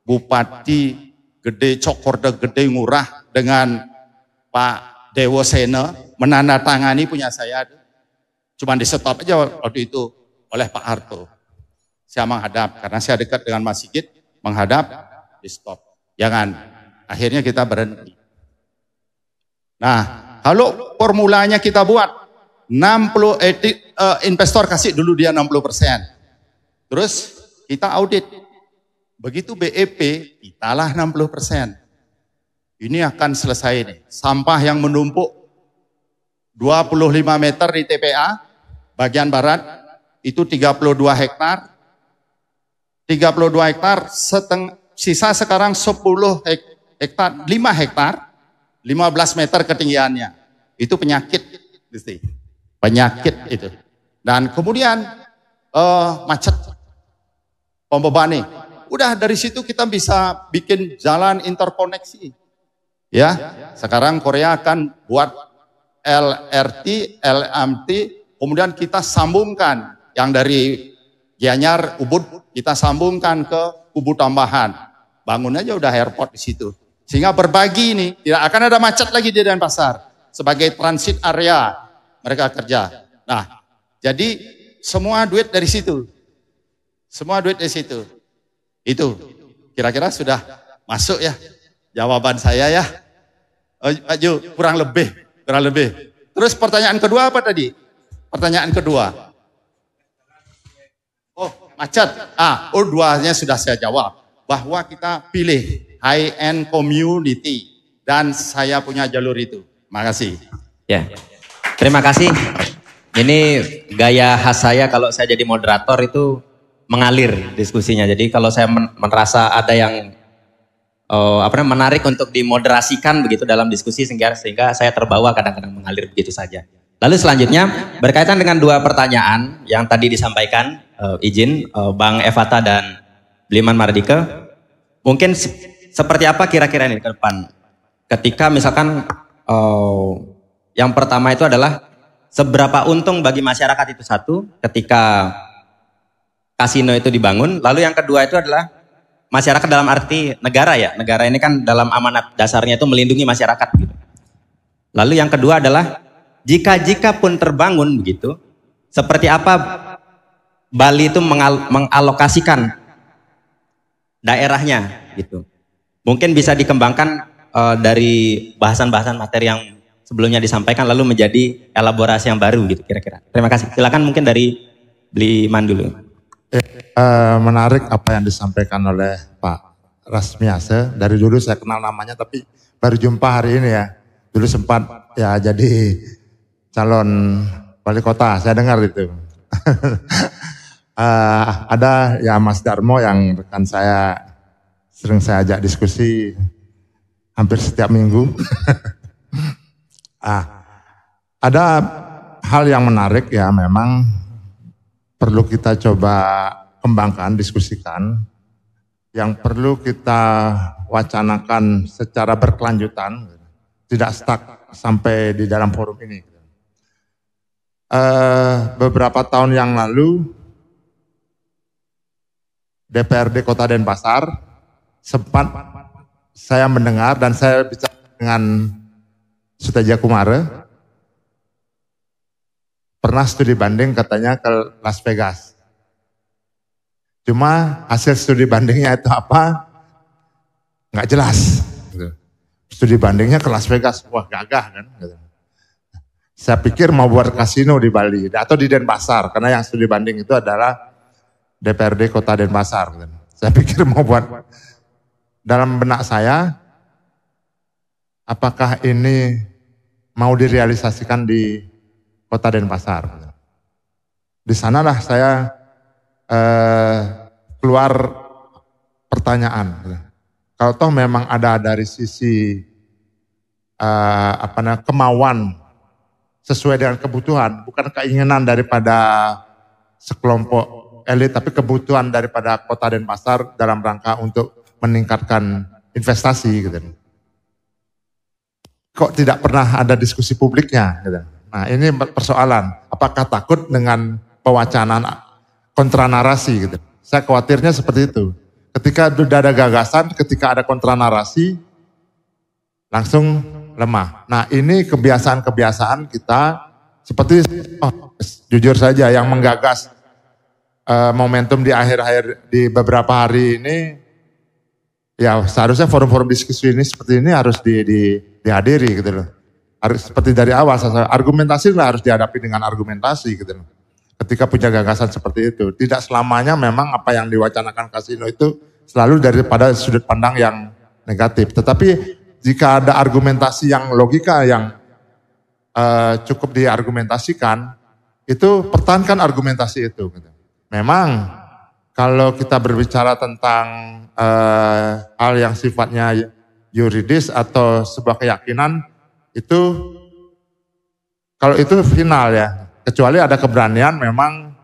Bupati Gede Cokorda Gede Ngurah dengan Pak Dewo Sena menandatangani punya saya. Cuma di stop aja waktu itu oleh Pak Harto. Saya menghadap, karena saya dekat dengan Mas Sigit, menghadap, di stop. Jangan, akhirnya kita berhenti. Nah, kalau formulanya kita buat, 60 investor kasih dulu dia 60%. Terus kita audit. Begitu BEP, kitalah 60%. Ini akan selesai nih. Sampah yang menumpuk 25 meter di TPA, bagian barat, itu 32 hektar. 32 hektar, sisa sekarang 10 hektar, 5 hektar, 15 meter ketinggiannya. Itu penyakit, penyakit itu. Dan kemudian macet, pembebani. Udah dari situ kita bisa bikin jalan interkoneksi. Ya, sekarang Korea akan buat LRT, LMT, kemudian kita sambungkan yang dari Gianyar, Ubud, kita sambungkan ke Kubu Tambahan. Bangun aja udah airport di situ. Sehingga berbagi ini, tidak akan ada macet lagi di Denpasar. Sebagai transit area mereka kerja. Nah, jadi semua duit dari situ. Semua duit dari situ. Itu kira-kira sudah masuk ya jawaban saya ya. Ayo, kurang lebih. Terus pertanyaan kedua apa tadi? Pertanyaan kedua. Oh, macet. Duanya sudah saya jawab. Bahwa kita pilih high-end community. Dan saya punya jalur itu. Makasih. Ya, terima kasih. Ini gaya khas saya kalau saya jadi moderator itu mengalir diskusinya. Jadi kalau saya merasa ada yang menarik untuk dimoderasikan begitu dalam diskusi sehingga saya terbawa kadang-kadang mengalir begitu saja. Lalu selanjutnya berkaitan dengan dua pertanyaan yang tadi disampaikan, izin Bang Evata dan Bliman Mardike, mungkin seperti apa kira-kira ini ke depan? Ketika misalkan yang pertama itu adalah seberapa untung bagi masyarakat itu satu ketika kasino itu dibangun. Lalu yang kedua itu adalah masyarakat dalam arti negara ya. Negara ini kan dalam amanat dasarnya itu melindungi masyarakat gitu. Lalu yang kedua adalah jika pun terbangun begitu, seperti apa Bali itu mengalokasikan daerahnya gitu. Mungkin bisa dikembangkan dari bahasan-bahasan materi yang sebelumnya disampaikan lalu menjadi elaborasi yang baru gitu kira-kira. Terima kasih. Silakan mungkin dari Bliman dulu. Menarik apa yang disampaikan oleh Pak Rasmiase. Dari dulu saya kenal namanya tapi baru jumpa hari ini ya. Dulu sempat ya jadi calon wali kota, saya dengar itu. Ada ya Mas Darmo yang rekan saya, sering saya ajak diskusi hampir setiap minggu. Ada hal yang menarik ya, memang perlu kita coba kembangkan, diskusikan, yang perlu kita wacanakan secara berkelanjutan, tidak stuck sampai di dalam forum ini. beberapa tahun yang lalu DPRD Kota Denpasar sempat saya mendengar dan saya bicara dengan Sutaja Kumara, pernah studi banding katanya ke Las Vegas. Cuma hasil studi bandingnya itu apa? Nggak jelas. Studi bandingnya ke Las Vegas, wah gagah kan. Saya pikir mau buat kasino di Bali atau di Denpasar, karena yang studi banding itu adalah DPRD Kota Denpasar. Saya pikir mau buat, dalam benak saya, apakah ini mau direalisasikan di Kota Denpasar? Di sanalah saya keluar pertanyaan. Kalau toh memang ada dari sisi kemauan sesuai dengan kebutuhan, bukan keinginan daripada sekelompok elit, tapi kebutuhan daripada Kota Denpasar dalam rangka untuk meningkatkan investasi gitu. Kok tidak pernah ada diskusi publiknya gitu. Nah, ini persoalan, apakah takut dengan pewacanaan kontranarasi gitu. Saya khawatirnya seperti itu. Ketika sudah ada gagasan, ketika ada kontranarasi langsung lemah. Nah, ini kebiasaan-kebiasaan kita seperti jujur saja yang menggagas momentum di akhir-akhir di beberapa hari ini, ya seharusnya forum-forum diskusi ini seperti ini harus dihadiri gitu loh. Harus seperti dari awal, argumentasi lah harus dihadapi dengan argumentasi gitu loh. Ketika punya gagasan seperti itu, tidak selamanya memang apa yang diwacanakan kasino itu selalu daripada sudut pandang yang negatif. Tetapi jika ada argumentasi yang logika yang cukup diargumentasikan, itu pertahankan argumentasi itu. Gitu. Memang kalau kita berbicara tentang hal yang sifatnya yuridis atau sebuah keyakinan, itu kalau itu final ya, kecuali ada keberanian memang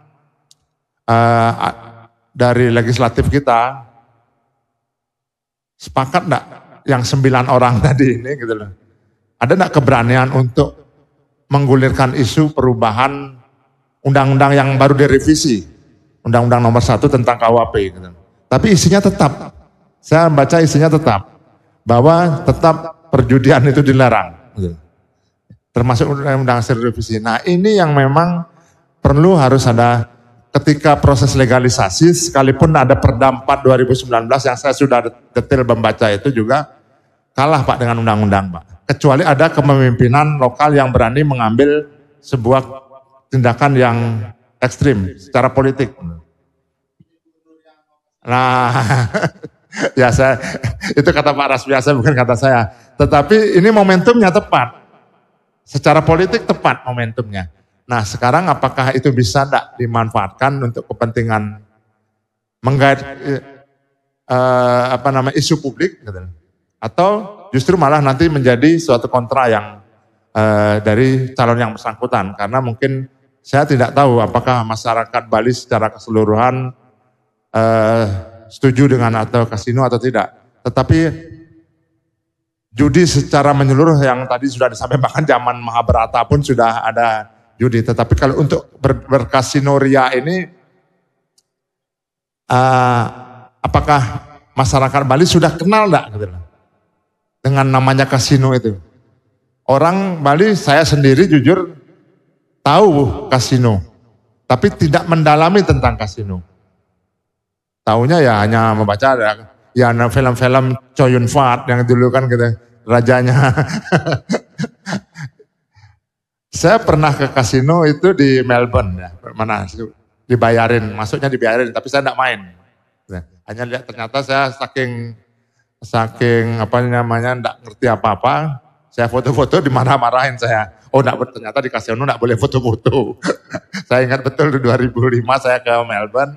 dari legislatif kita sepakat enggak yang 9 orang tadi ini gitu loh. Ada enggak keberanian untuk menggulirkan isu perubahan undang-undang yang baru direvisi, Undang-Undang nomor 1 tentang KUHP gitu. Tapi isinya tetap, saya baca isinya tetap, bahwa tetap perjudian itu dilarang. Gitu. Termasuk undang-undang revisi. Nah ini yang memang perlu harus ada ketika proses legalisasi, sekalipun ada Perda 4 2019 yang saya sudah detail membaca itu juga kalah Pak dengan undang-undang Pak. Kecuali ada kepemimpinan lokal yang berani mengambil sebuah tindakan yang ekstrim secara politik. Nah, ya saya itu kata Pak Rasbiasa bukan kata saya. Tetapi ini momentumnya tepat. Secara politik tepat momentumnya. Nah, sekarang apakah itu bisa enggak dimanfaatkan untuk kepentingan menggait isu publik gitu. Atau justru malah nanti menjadi suatu kontra yang dari calon yang bersangkutan, karena mungkin saya tidak tahu apakah masyarakat Bali secara keseluruhan setuju dengan atau kasino atau tidak. Tetapi judi secara menyeluruh yang tadi sudah disampaikan zaman Mahabharata pun sudah ada judi. Tetapi kalau untuk berkasino ria ini, apakah masyarakat Bali sudah kenal enggak gitu, dengan namanya kasino itu? Orang Bali, saya sendiri jujur tahu kasino, tapi tidak mendalami tentang kasino. Taunya ya hanya membaca ya film-film Chow Yun Fat yang dulu kan gitu, rajanya. Saya pernah ke kasino itu di Melbourne ya, mana dibayarin, masuknya dibayarin, tapi saya tidak main. Hanya lihat ternyata saya saking tidak ngerti apa-apa, saya foto-foto dimarah-marahin saya. Oh ternyata di kasino tidak boleh foto-foto. Saya ingat betul di 2005 saya ke Melbourne,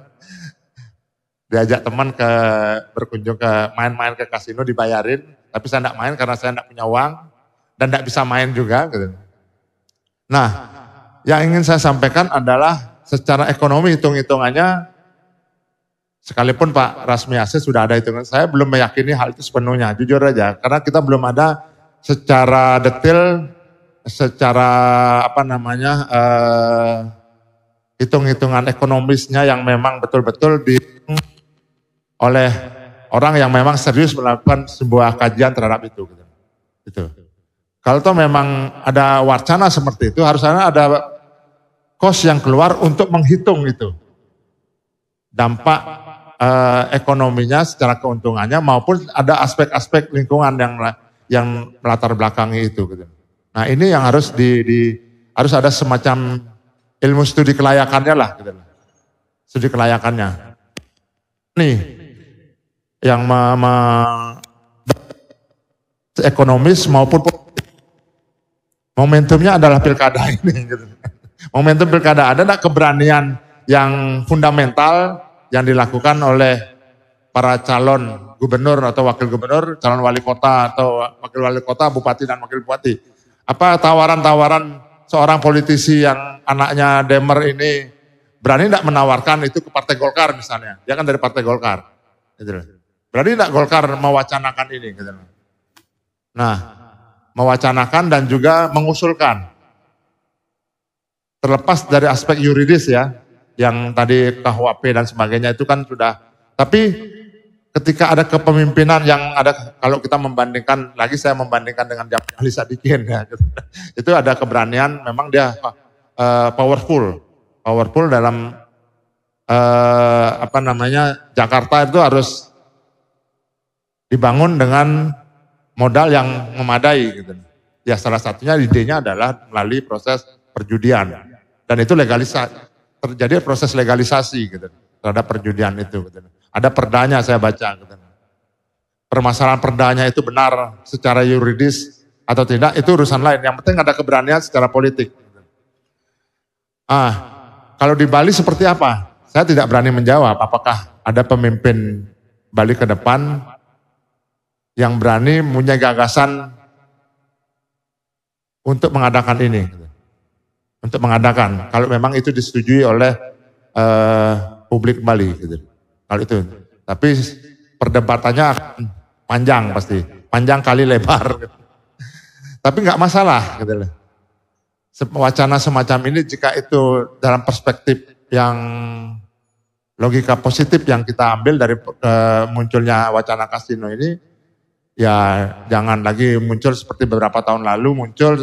diajak teman berkunjung ke main-main ke kasino dibayarin, tapi saya tidak main karena saya tidak punya uang dan tidak bisa main juga. Gitu. Nah, yang ingin saya sampaikan adalah secara ekonomi hitung-hitungannya, sekalipun Pak Rasmiase sudah ada hitungan, saya belum meyakini hal itu sepenuhnya, jujur aja, karena kita belum ada secara detail secara hitung-hitungan ekonomisnya yang memang betul-betul dihitung oleh orang yang memang serius melakukan sebuah kajian terhadap itu. Gitu. Kalau toh memang ada wacana seperti itu, harusnya ada cost yang keluar untuk menghitung itu dampak ekonominya secara keuntungannya maupun ada aspek-aspek lingkungan yang melatar belakangi itu. Gitu. Nah ini yang harus harus ada semacam ilmu studi kelayakannya lah, gitu. Studi kelayakannya. Nih yang ekonomis maupun momentumnya adalah pilkada ini. Gitu. Momentum pilkada, ada enggak keberanian yang fundamental yang dilakukan oleh para calon gubernur atau wakil gubernur, calon wali kota atau wakil wali kota, bupati dan wakil bupati. Apa tawaran-tawaran seorang politisi yang anaknya Demer ini berani enggak menawarkan itu ke Partai Golkar misalnya? Dia kan dari Partai Golkar. Gitu. Berani enggak Golkar mewacanakan ini? Gitu. Nah, mewacanakan dan juga mengusulkan. Terlepas dari aspek yuridis ya, yang tadi KUHP dan sebagainya itu kan sudah. Tapi ketika ada kepemimpinan yang ada, kalau kita membandingkan, lagi saya membandingkan dengan Ali Sadikin ya, gitu. Itu ada keberanian, memang dia powerful dalam Jakarta itu harus dibangun dengan modal yang memadai gitu. Ya salah satunya idenya adalah melalui proses perjudian. Dan itu terjadi proses legalisasi gitu terhadap perjudian itu. Gitu. Ada perdanya saya baca. Gitu. Permasalahan perdanya itu benar secara yuridis atau tidak itu urusan lain. Yang penting ada keberanian secara politik. Gitu. Kalau di Bali seperti apa? Saya tidak berani menjawab apakah ada pemimpin Bali ke depan yang berani punya gagasan untuk mengadakan ini. Gitu. Untuk mengadakan, kalau memang itu disetujui oleh publik Bali, gitu. Kalau itu, tapi perdebatannya akan panjang pasti, panjang kali lebar. Gitu. Tapi nggak masalah, gitu. Wacana semacam ini jika itu dalam perspektif yang logika positif yang kita ambil dari munculnya wacana kasino ini, ya jangan lagi muncul seperti beberapa tahun lalu muncul.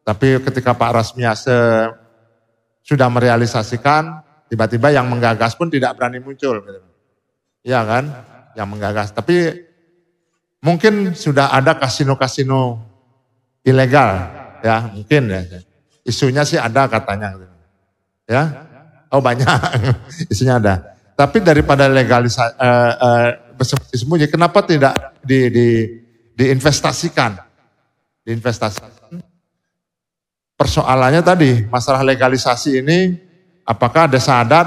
Tapi ketika Pak Rasmiase sudah merealisasikan, tiba-tiba yang menggagas pun tidak berani muncul. Iya kan, yang menggagas. Tapi mungkin sudah ada kasino-kasino ilegal, ya mungkin ya. Isunya sih ada katanya. Ya, oh banyak, isunya ada. Tapi daripada legalisasi, bersembunyi, kenapa tidak diinvestasikan? Diinvestasikan. Persoalannya tadi, masalah legalisasi ini, apakah desa adat,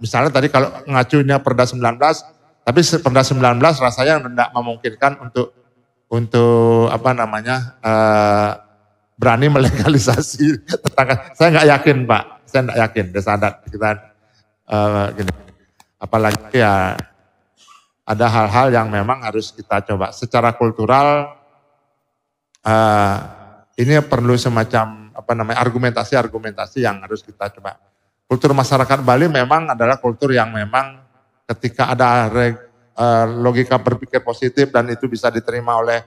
misalnya tadi kalau ngacunya Perda 19, tapi Perda 19 rasanya tidak memungkinkan untuk berani melegalisasi tetangga. Saya nggak yakin Pak, saya nggak yakin desa adat kita gini. Apalagi ya ada hal-hal yang memang harus kita coba secara kultural. Ini perlu semacam argumentasi yang harus kita coba. Kultur masyarakat Bali memang adalah kultur yang memang ketika ada logika berpikir positif dan itu bisa diterima oleh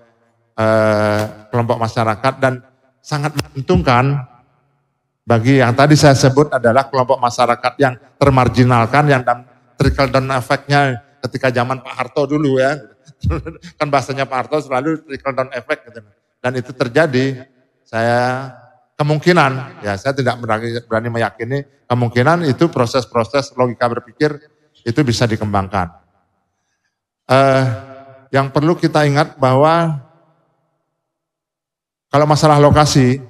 kelompok masyarakat dan sangat menguntungkan bagi yang tadi saya sebut adalah kelompok masyarakat yang termarginalkan, yang trickle down efeknya ketika zaman Pak Harto dulu ya. Kan bahasanya Pak Harto selalu trickle down effect gitu. Dan itu terjadi, saya tidak berani meyakini, kemungkinan itu proses-proses logika berpikir itu bisa dikembangkan. Yang perlu kita ingat bahwa kalau masalah lokasi,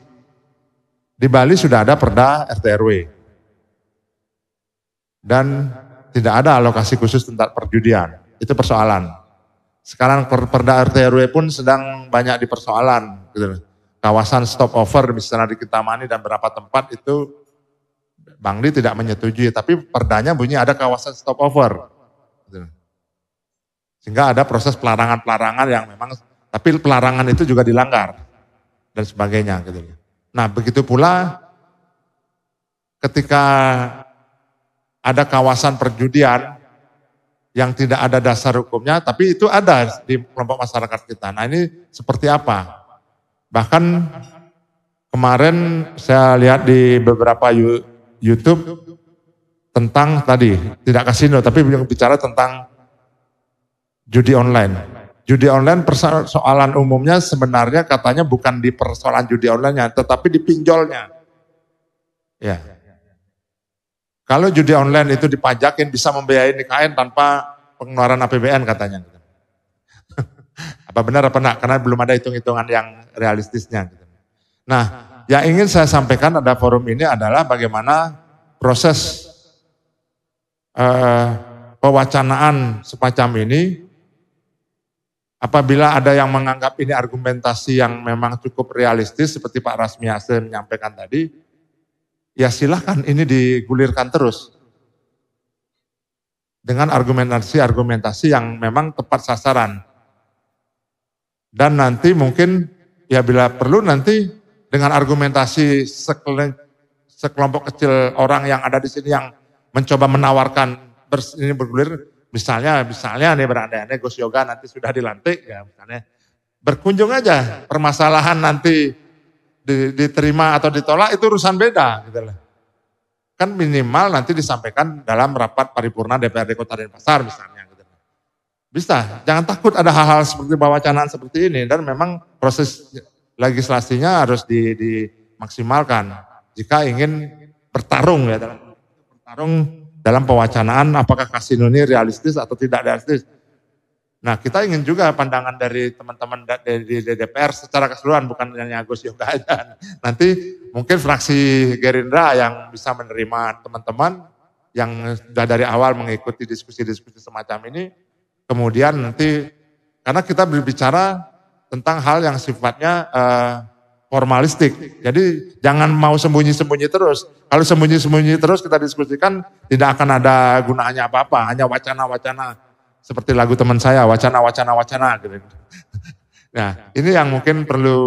di Bali sudah ada Perda RT/RW. Dan tidak ada alokasi khusus tentang perjudian. Itu persoalan. Sekarang Perda RT/RW pun sedang banyak dipersoalan. Gitu. Kawasan stop over misalnya di Kintamani dan beberapa tempat itu Bangli tidak menyetujui. Tapi perdanya bunyi ada kawasan stop over. Gitu. Sehingga ada proses pelarangan-pelarangan yang memang, tapi pelarangan itu juga dilanggar. Dan sebagainya gitu. Nah, begitu pula ketika ada kawasan perjudian yang tidak ada dasar hukumnya, tapi itu ada di kelompok masyarakat kita. Nah, ini seperti apa? Bahkan kemarin saya lihat di beberapa YouTube tentang tadi, tidak kasino, tapi bicara tentang judi online. Judi online persoalan umumnya sebenarnya katanya bukan di persoalan judi online-nya, tetapi di pinjolnya. Ya. Kalau judi online itu dipajakin bisa membiayai nikahin tanpa pengeluaran APBN katanya. Apa benar apa enggak? Karena belum ada hitung-hitungan yang realistisnya. Nah, yang ingin saya sampaikan pada forum ini adalah bagaimana proses pewacanaan semacam ini. Apabila ada yang menganggap ini argumentasi yang memang cukup realistis seperti Pak Rasmi Hasim menyampaikan tadi, ya silahkan ini digulirkan terus. Dengan argumentasi-argumentasi yang memang tepat sasaran. Dan nanti mungkin ya bila perlu nanti dengan argumentasi sekelompok kecil orang yang ada di sini yang mencoba menawarkan ini bergulir. Misalnya nih berandai-andai Gus Yoga nanti sudah dilantik ya misalnya berkunjung aja, permasalahan nanti diterima atau ditolak itu urusan beda gitu lah. Kan minimal nanti disampaikan dalam rapat paripurna DPRD Kota Denpasar misalnya gitu. Bisa, jangan takut ada hal-hal seperti pewacanaan seperti ini dan memang proses legislasinya harus dimaksimalkan jika ingin bertarung ya dalam pewacanaan apakah kasino ini realistis atau tidak realistis. Nah, kita ingin juga pandangan dari teman-teman di DPR secara keseluruhan, bukan hanya Gus Yoga aja. Nanti mungkin fraksi Gerindra yang bisa menerima teman-teman yang sudah dari awal mengikuti diskusi-diskusi semacam ini, kemudian nanti, karena kita berbicara tentang hal yang sifatnya formalistik. Jadi jangan mau sembunyi-sembunyi terus. Kalau sembunyi-sembunyi terus kita diskusikan tidak akan ada gunanya apa-apa. Hanya wacana-wacana seperti lagu teman saya, wacana-wacana gitu. Nah ini yang mungkin perlu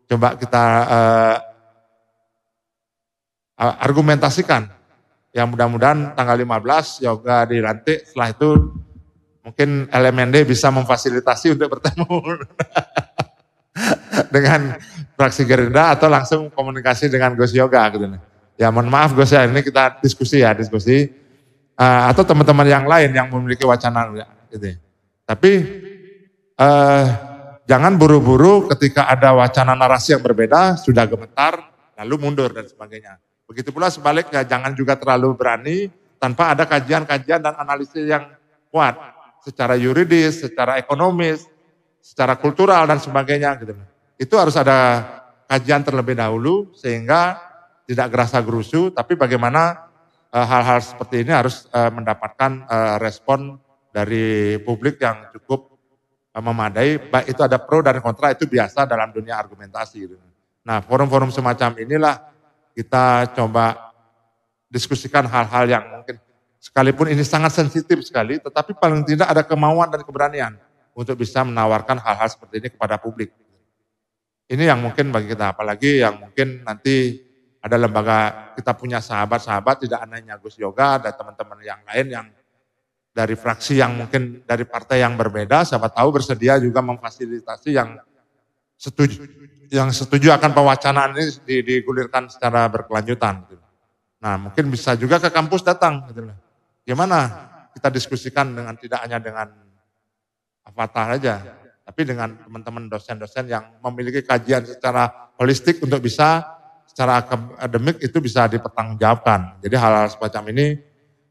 coba kita argumentasikan. Yang mudah-mudahan tanggal 15 Yoga dilantik, setelah itu mungkin LMND bisa memfasilitasi untuk bertemu dengan fraksi Gerindra atau langsung komunikasi dengan Gus Yoga gitu. Ya mohon maaf Gus ya, ini kita diskusi. Atau teman-teman yang lain yang memiliki wacana gitu. Tapi jangan buru-buru ketika ada wacana narasi yang berbeda sudah gemetar lalu mundur dan sebagainya. Begitu pula sebaliknya, jangan juga terlalu berani tanpa ada kajian-kajian dan analisis yang kuat secara yuridis, secara ekonomis, secara kultural dan sebagainya gitu. Itu harus ada kajian terlebih dahulu sehingga tidak gerasa gerusu, tapi bagaimana hal-hal seperti ini harus mendapatkan respon dari publik yang cukup memadai, baik itu ada pro dan kontra, itu biasa dalam dunia argumentasi. Gitu. Nah forum-forum semacam inilah kita coba diskusikan hal-hal yang mungkin sekalipun ini sangat sensitif sekali, tetapi paling tidak ada kemauan dan keberanian untuk bisa menawarkan hal-hal seperti ini kepada publik. Ini yang mungkin bagi kita, apalagi yang mungkin nanti ada lembaga, kita punya sahabat-sahabat, tidak hanya Gus Yoga, ada teman-teman yang lain yang dari fraksi yang mungkin dari partai yang berbeda, siapa tahu bersedia juga memfasilitasi yang setuju akan pewacanaan ini digulirkan secara berkelanjutan. Nah mungkin bisa juga ke kampus datang. Gimana kita diskusikan dengan tidak hanya dengan avatar aja, tapi dengan teman-teman dosen-dosen yang memiliki kajian secara holistik untuk bisa secara akademik itu bisa dipertanggungjawabkan. Jadi hal-hal semacam ini,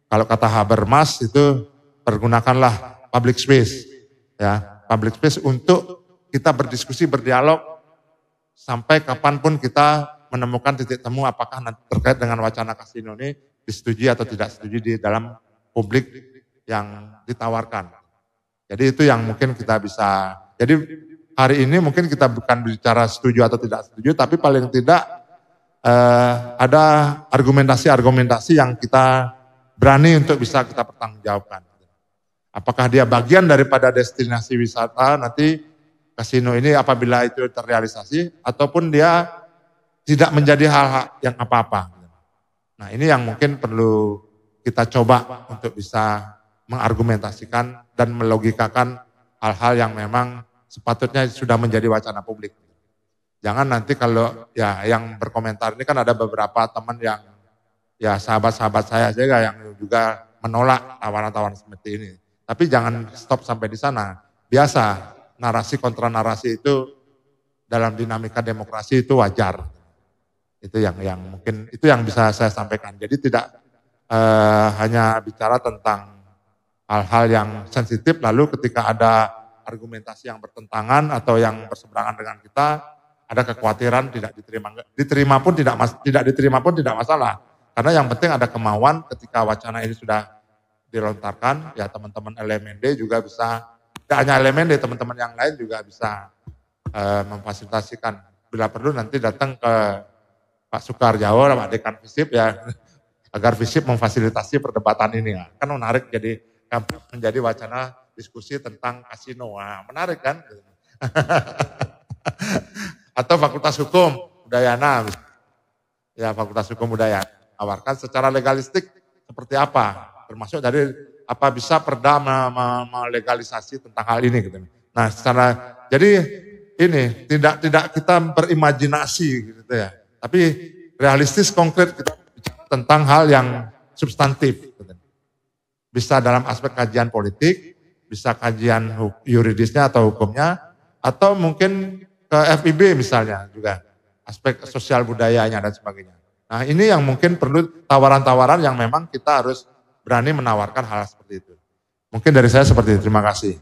kalau kata Habermas itu pergunakanlah public space, ya public space untuk kita berdiskusi, berdialog sampai kapanpun kita menemukan titik temu apakah terkait dengan wacana kasino ini disetujui atau tidak setuju di dalam publik yang ditawarkan. Jadi itu yang mungkin kita bisa. Jadi hari ini mungkin kita bukan bicara setuju atau tidak setuju, tapi paling tidak ada argumentasi-argumentasi yang kita berani untuk bisa kita pertanggungjawabkan. Apakah dia bagian daripada destinasi wisata nanti kasino ini apabila itu terrealisasi, ataupun dia tidak menjadi hal yang apa-apa. Nah ini yang mungkin perlu kita coba untuk bisa mengargumentasikan dan melogikakan hal-hal yang memang sepatutnya sudah menjadi wacana publik. Jangan nanti kalau ya yang berkomentar ini kan ada beberapa teman yang ya sahabat-sahabat saya juga yang juga menolak tawaran-tawaran seperti ini. Tapi jangan stop sampai di sana. Biasa narasi kontra narasi itu dalam dinamika demokrasi itu wajar. Itu yang mungkin itu yang bisa saya sampaikan. Jadi tidak hanya bicara tentang hal-hal yang sensitif lalu ketika ada argumentasi yang bertentangan atau yang berseberangan dengan kita, ada kekhawatiran tidak diterima pun tidak diterima pun tidak masalah. Karena yang penting ada kemauan ketika wacana ini sudah dilontarkan, ya teman-teman LMND juga bisa, tidak hanya LMND, teman-teman yang lain juga bisa memfasilitasikan. Bila perlu nanti datang ke Pak Sukarjawa, Pak Dekan FISIP ya, agar FISIP memfasilitasi perdebatan ini ya. Kan menarik jadi menjadi wacana diskusi tentang kasino. Nah, menarik kan? Atau Fakultas Hukum Udayana, ya Fakultas Hukum Udayana, tawarkan secara legalistik seperti apa, termasuk dari apa bisa Perda melegalisasi tentang hal ini gitu. Nah, jadi ini tidak kita berimajinasi gitu ya, tapi realistis konkret kita bicara tentang hal yang substantif. Gitu. Bisa dalam aspek kajian politik, bisa kajian yuridisnya atau hukumnya, atau mungkin ke FIB misalnya juga, aspek sosial budayanya dan sebagainya. Nah ini yang mungkin perlu tawaran-tawaran yang memang kita harus berani menawarkan hal seperti itu. Mungkin dari saya seperti itu, terima kasih.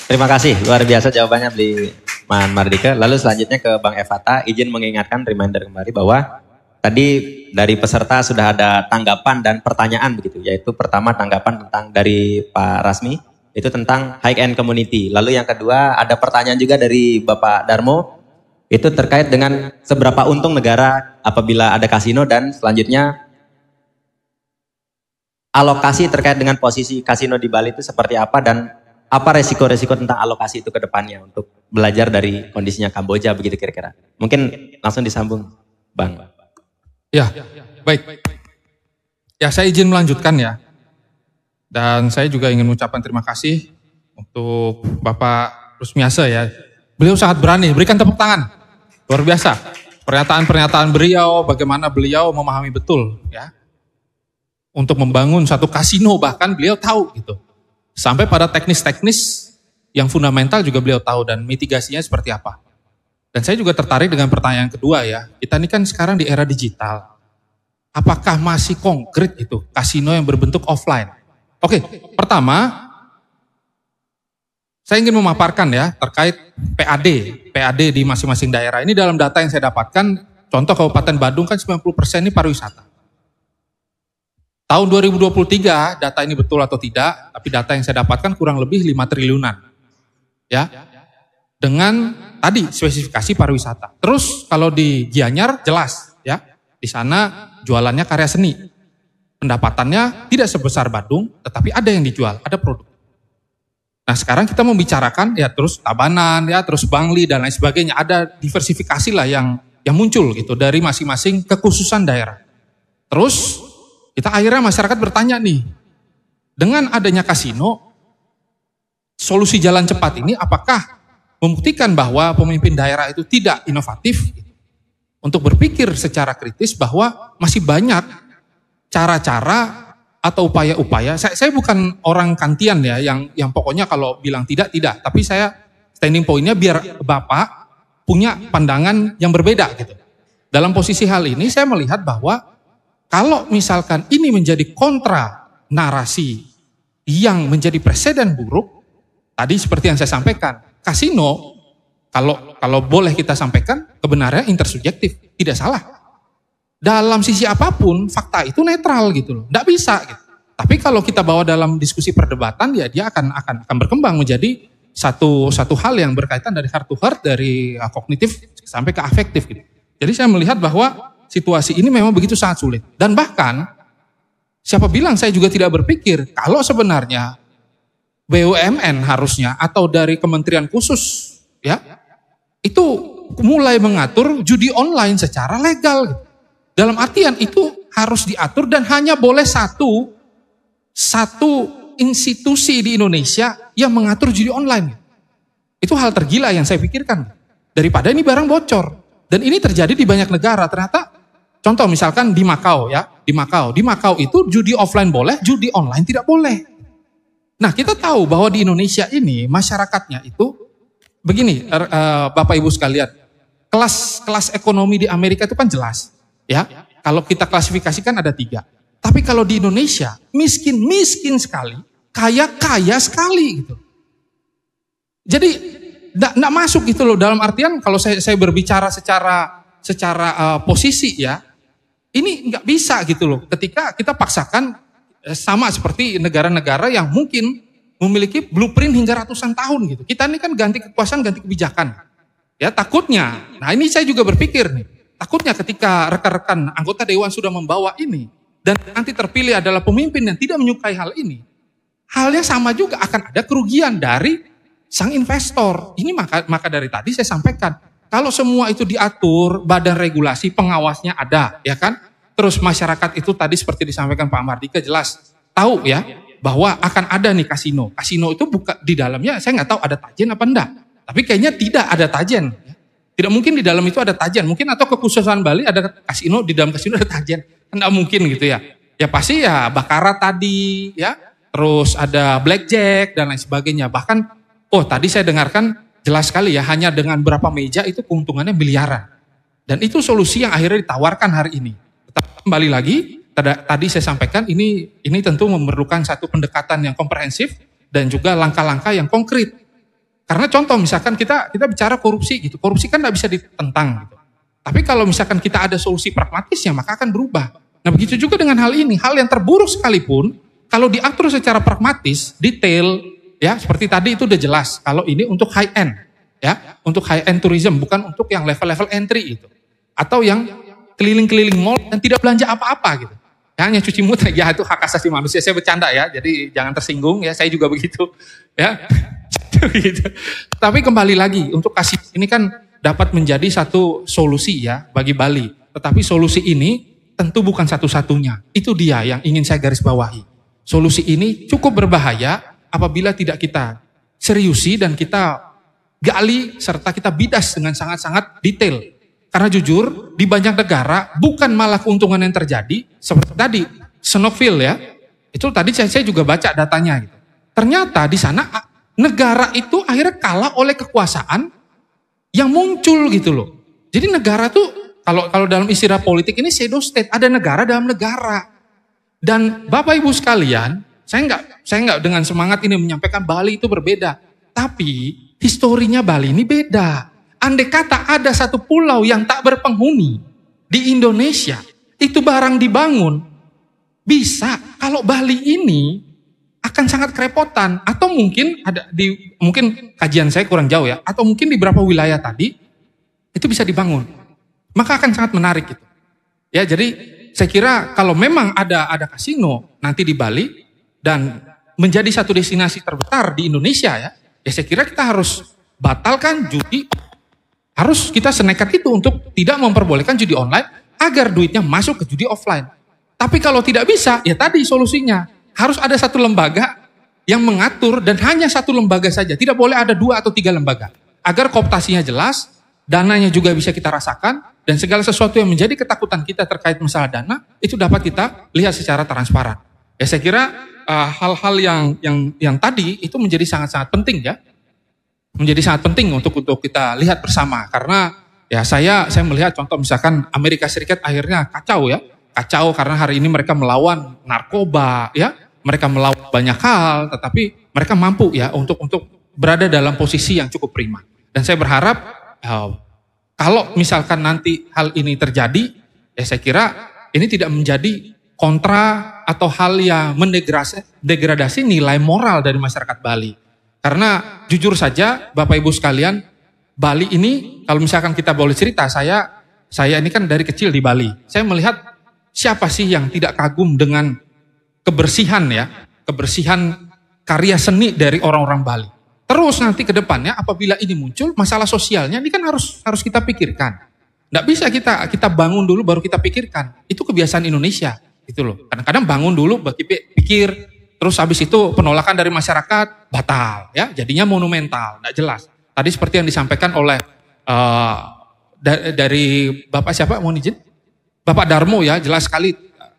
Terima kasih, luar biasa jawabannya Bli Man Mardika. Lalu selanjutnya ke Bang Evata, izin mengingatkan reminder kembali bahwa tadi dari peserta sudah ada tanggapan dan pertanyaan begitu, yaitu pertama tanggapan tentang dari Pak Rasmi, itu tentang high end community. Lalu yang kedua ada pertanyaan juga dari Bapak Darmo, itu terkait dengan seberapa untung negara apabila ada kasino, dan selanjutnya alokasi terkait dengan posisi kasino di Bali itu seperti apa dan apa resiko-resiko tentang alokasi itu ke depannya untuk belajar dari kondisinya Kamboja begitu kira-kira. Mungkin langsung disambung Bang. Ya, baik. Ya saya izin melanjutkan ya. Dan saya juga ingin mengucapkan terima kasih untuk Bapak Rusmiasa ya. Beliau sangat berani, berikan tepuk tangan. Luar biasa. Pernyataan-pernyataan beliau, bagaimana beliau memahami betul ya. Untuk membangun satu kasino bahkan beliau tahu gitu. Sampai pada teknis-teknis yang fundamental juga beliau tahu dan mitigasinya seperti apa. Dan saya juga tertarik dengan pertanyaan kedua ya. Kita ini kan sekarang di era digital. Apakah masih konkret itu kasino yang berbentuk offline? Oke, pertama saya ingin memaparkan ya terkait PAD di masing-masing daerah. Ini dalam data yang saya dapatkan, contoh Kabupaten Badung kan 90% ini pariwisata. Tahun 2023 data ini betul atau tidak, tapi data yang saya dapatkan kurang lebih 5 triliunan. Ya. Dengan tadi spesifikasi pariwisata. Terus kalau di Gianyar jelas ya, di sana jualannya karya seni. Pendapatannya tidak sebesar Badung, tetapi ada yang dijual, ada produk. Nah sekarang kita membicarakan ya terus Tabanan, ya terus Bangli dan lain sebagainya. Ada diversifikasi lah yang muncul gitu dari masing-masing kekhususan daerah. Terus kita akhirnya masyarakat bertanya nih, dengan adanya kasino, solusi jalan cepat ini apakah membuktikan bahwa pemimpin daerah itu tidak inovatif untuk berpikir secara kritis bahwa masih banyak cara-cara atau upaya-upaya. Saya bukan orang kantian ya yang pokoknya kalau bilang tidak, tapi saya standing pointnya biar Bapak punya pandangan yang berbeda gitu. Dalam posisi hal ini saya melihat bahwa kalau misalkan ini menjadi kontra narasi yang menjadi presiden buruk, tadi seperti yang saya sampaikan, kasino kalau boleh kita sampaikan kebenarannya intersubjektif, tidak salah. Dalam sisi apapun fakta itu netral gitu loh, tidak bisa gitu. Tapi kalau kita bawa dalam diskusi perdebatan ya dia akan berkembang menjadi satu hal yang berkaitan dari heart to heart, dari kognitif sampai ke afektif gitu. Jadi saya melihat bahwa situasi ini memang begitu sangat sulit. Dan bahkan siapa bilang saya juga tidak berpikir kalau sebenarnya BUMN harusnya atau dari kementerian khusus ya itu mulai mengatur judi online secara legal. Dalam artian itu harus diatur dan hanya boleh satu institusi di Indonesia yang mengatur judi online. Itu hal tergila yang saya pikirkan. Daripada ini barang bocor. Dan ini terjadi di banyak negara. Ternyata contoh misalkan di Makau ya. Di Makau itu judi offline boleh, judi online tidak boleh. Nah kita tahu bahwa di Indonesia ini masyarakatnya itu begini Bapak Ibu sekalian. Kelas ekonomi di Amerika itu kan jelas. Ya, kalau kita klasifikasikan ada 3. Tapi kalau di Indonesia miskin sekali, kaya sekali gitu. Jadi enggak masuk gitu loh, dalam artian kalau saya berbicara secara posisi ya, ini nggak bisa gitu loh. Ketika kita paksakan sama seperti negara-negara yang mungkin memiliki blueprint hingga ratusan tahun gitu. Kita ini kan ganti kekuasaan, ganti kebijakan. Ya takutnya. Nah ini saya juga berpikir nih. Takutnya ketika rekan-rekan anggota dewan sudah membawa ini dan nanti terpilih adalah pemimpin yang tidak menyukai hal ini, halnya sama juga akan ada kerugian dari sang investor. Ini maka dari tadi saya sampaikan, kalau semua itu diatur, badan regulasi pengawasnya ada, ya kan? Terus masyarakat itu tadi seperti disampaikan Pak Mardika jelas tahu ya bahwa akan ada nih kasino. Kasino itu bukan di dalamnya, saya nggak tahu ada tajen apa enggak. Tapi kayaknya tidak ada tajen. Tidak mungkin di dalam itu ada tajen. Mungkin atau kekhususan Bali ada kasino, di dalam kasino ada tajen. Enggak mungkin gitu ya. Ya pasti ya bakarat tadi ya. Terus ada blackjack dan lain sebagainya. Bahkan tadi saya dengarkan jelas sekali ya, hanya dengan berapa meja itu keuntungannya miliaran. Dan itu solusi yang akhirnya ditawarkan hari ini. Tetapi kembali lagi, tadi saya sampaikan ini tentu memerlukan satu pendekatan yang komprehensif dan juga langkah-langkah yang konkret. Karena contoh misalkan kita bicara korupsi gitu, korupsi kan nggak bisa ditentang gitu. Tapi kalau misalkan kita ada solusi pragmatis ya maka akan berubah. Nah begitu juga dengan hal ini, hal yang terburuk sekalipun kalau diatur secara pragmatis, detail, ya seperti tadi itu udah jelas. Kalau ini untuk high end, ya untuk high end tourism, bukan untuk yang level-level entry itu, atau yang keliling-keliling mall dan tidak belanja apa-apa gitu. Ya, hanya cuci mulut ya itu hak asasi manusia. Saya bercanda ya, jadi jangan tersinggung ya. Saya juga begitu, ya. Gitu. Tapi kembali lagi untuk kasih ini kan dapat menjadi satu solusi ya bagi Bali. Tetapi solusi ini tentu bukan satu-satunya. Itu dia yang ingin saya garis bawahi. Solusi ini cukup berbahaya apabila tidak kita seriusi dan kita gali serta kita bidas dengan sangat-sangat detail. Karena jujur di banyak negara bukan malah keuntungan yang terjadi seperti tadi Snokville ya. Itu tadi saya juga baca datanya gitu. Ternyata di sana negara itu akhirnya kalah oleh kekuasaan yang muncul gitu loh. Jadi negara tuh kalau dalam istilah politik ini pseudo state, ada negara dalam negara. Dan Bapak Ibu sekalian, saya enggak dengan semangat ini menyampaikan Bali itu berbeda, tapi historinya Bali ini beda. Andai kata ada satu pulau yang tak berpenghuni di Indonesia, itu barang dibangun, bisa kalau Bali ini akan sangat kerepotan, atau mungkin mungkin kajian saya kurang jauh ya, atau mungkin di beberapa wilayah tadi itu bisa dibangun, maka akan sangat menarik gitu. Ya jadi saya kira kalau memang ada kasino nanti di Bali dan menjadi satu destinasi terbesar di Indonesia ya saya kira kita harus batalkan judi, harus kita senekat itu untuk tidak memperbolehkan judi online agar duitnya masuk ke judi offline. Tapi kalau tidak bisa, ya tadi solusinya. Harus ada satu lembaga yang mengatur dan hanya satu lembaga saja. Tidak boleh ada 2 atau 3 lembaga. Agar kooptasinya jelas, dananya juga bisa kita rasakan, dan segala sesuatu yang menjadi ketakutan kita terkait masalah dana, itu dapat kita lihat secara transparan. Ya saya kira hal-hal yang tadi itu menjadi sangat-sangat penting ya. Menjadi sangat penting untuk kita lihat bersama. Karena ya saya melihat contoh misalkan Amerika Serikat akhirnya kacau ya. Kacau karena hari ini mereka melawan narkoba ya, mereka melawan banyak hal, tetapi mereka mampu ya untuk berada dalam posisi yang cukup prima. Dan saya berharap kalau misalkan nanti hal ini terjadi, ya saya kira ini tidak menjadi kontra atau hal yang mendegradasi nilai moral dari masyarakat Bali. Karena jujur saja Bapak Ibu sekalian, Bali ini kalau misalkan kita boleh cerita, saya ini kan dari kecil di Bali, saya melihat siapa sih yang tidak kagum dengan kebersihan ya, kebersihan karya seni dari orang-orang Bali. Terus nanti ke depannya apabila ini muncul masalah sosialnya ini kan harus kita pikirkan. Nggak bisa kita bangun dulu baru kita pikirkan. Itu kebiasaan Indonesia gitu loh. Kadang-kadang bangun dulu pikir terus habis itu penolakan dari masyarakat batal ya, jadinya monumental, nggak jelas. Tadi seperti yang disampaikan oleh dari Bapak siapa mohon izin? Bapak Darmo ya, jelas sekali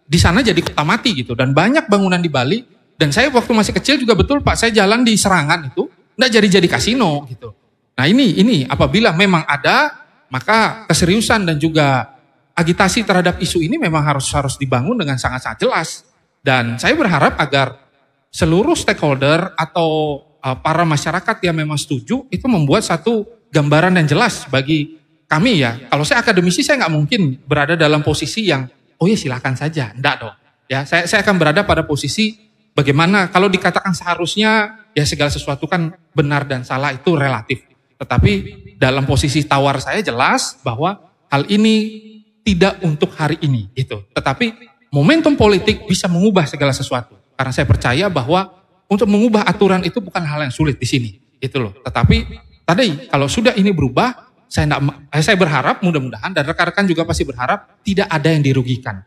di sana jadi kota mati gitu dan banyak bangunan di Bali dan saya waktu masih kecil juga betul Pak, saya jalan di Serangan itu nggak jadi kasino gitu. Nah ini apabila memang ada, maka keseriusan dan juga agitasi terhadap isu ini memang harus dibangun dengan sangat-sangat jelas. Dan saya berharap agar seluruh stakeholder atau para masyarakat yang memang setuju itu membuat satu gambaran yang jelas bagi kami ya. Kalau saya akademisi saya nggak mungkin berada dalam posisi yang oh ya silakan saja, enggak dong. Ya saya akan berada pada posisi bagaimana kalau dikatakan seharusnya ya segala sesuatu kan benar dan salah itu relatif. Tetapi dalam posisi tawar saya jelas bahwa hal ini tidak untuk hari ini gitu. Tetapi momentum politik bisa mengubah segala sesuatu. Karena saya percaya bahwa untuk mengubah aturan itu bukan hal yang sulit di sini. Gitu loh. Tetapi tadi kalau sudah ini berubah, saya berharap mudah-mudahan dan rekan-rekan juga pasti berharap tidak ada yang dirugikan.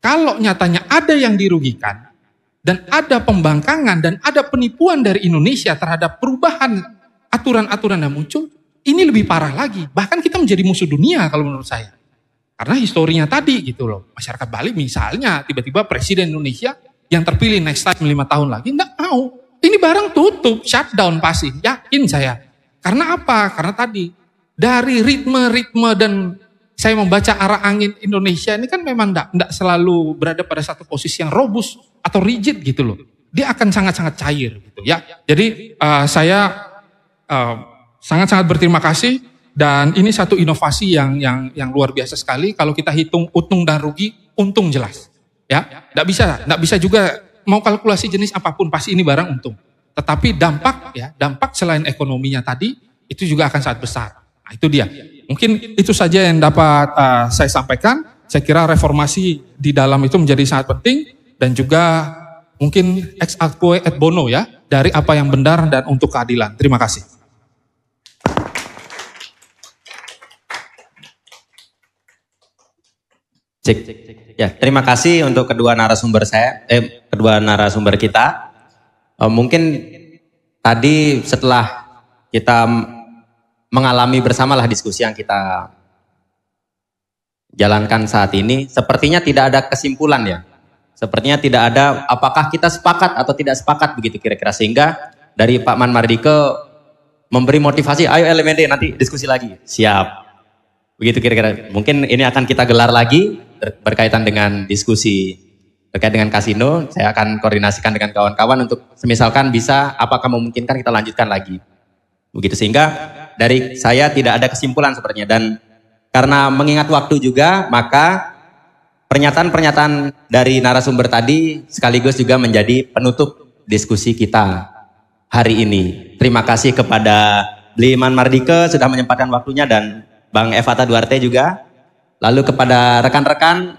Kalau nyatanya ada yang dirugikan, dan ada pembangkangan dan ada penipuan dari Indonesia terhadap perubahan aturan-aturan yang muncul, ini lebih parah lagi. Bahkan kita menjadi musuh dunia kalau menurut saya. Karena historinya tadi gitu loh. Masyarakat Bali misalnya tiba-tiba Presiden Indonesia yang terpilih next time 5 tahun lagi enggak mau. Ini barang tutup, shutdown pasti. Yakin saya. Karena apa? Karena tadi dari ritme dan saya membaca arah angin Indonesia ini kan memang enggak selalu berada pada satu posisi yang robust atau rigid gitu loh. Dia akan sangat-sangat cair gitu ya. Jadi saya sangat-sangat berterima kasih dan ini satu inovasi yang luar biasa sekali. Kalau kita hitung untung dan rugi, untung jelas. Ya, enggak bisa juga mau kalkulasi jenis apapun pasti ini barang untung. Tetapi dampak selain ekonominya tadi itu juga akan sangat besar. Nah, itu dia. Mungkin itu saja yang dapat saya sampaikan. Saya kira reformasi di dalam itu menjadi sangat penting dan juga mungkin ex atque et bono ya, dari apa yang benar dan untuk keadilan. Terima kasih. Cek. Ya, terima kasih untuk kedua narasumber kita. Mungkin tadi setelah kita mengalami bersamalah diskusi yang kita jalankan saat ini, sepertinya tidak ada kesimpulan ya. Sepertinya tidak ada apakah kita sepakat atau tidak sepakat begitu kira-kira. Sehingga dari Pak Man Mardike memberi motivasi, ayo LMND nanti diskusi lagi. Siap. Begitu kira-kira. Mungkin ini akan kita gelar lagi berkaitan dengan diskusi terkait dengan kasino. Saya akan koordinasikan dengan kawan-kawan untuk semisalkan bisa apakah memungkinkan kita lanjutkan lagi. Begitu sehingga dari saya tidak ada kesimpulan sepertinya dan karena mengingat waktu juga maka pernyataan-pernyataan dari narasumber tadi sekaligus juga menjadi penutup diskusi kita hari ini. Terima kasih kepada Bli Man Mardike sudah menyempatkan waktunya dan Bang Evata Duarte juga. Lalu kepada rekan-rekan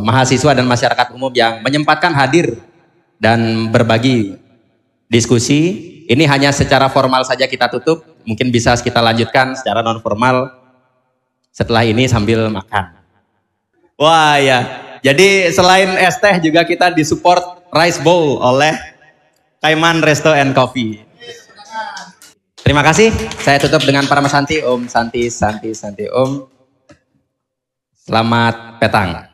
mahasiswa dan masyarakat umum yang menyempatkan hadir dan berbagi diskusi. Ini hanya secara formal saja kita tutup. Mungkin bisa kita lanjutkan secara non formal setelah ini sambil makan. Wah ya, jadi selain es teh juga kita disupport rice bowl oleh Kaiman Resto and Coffee. Terima kasih, saya tutup dengan Paramasanti, Om Santi, Santi, Santi, Om. Selamat petang.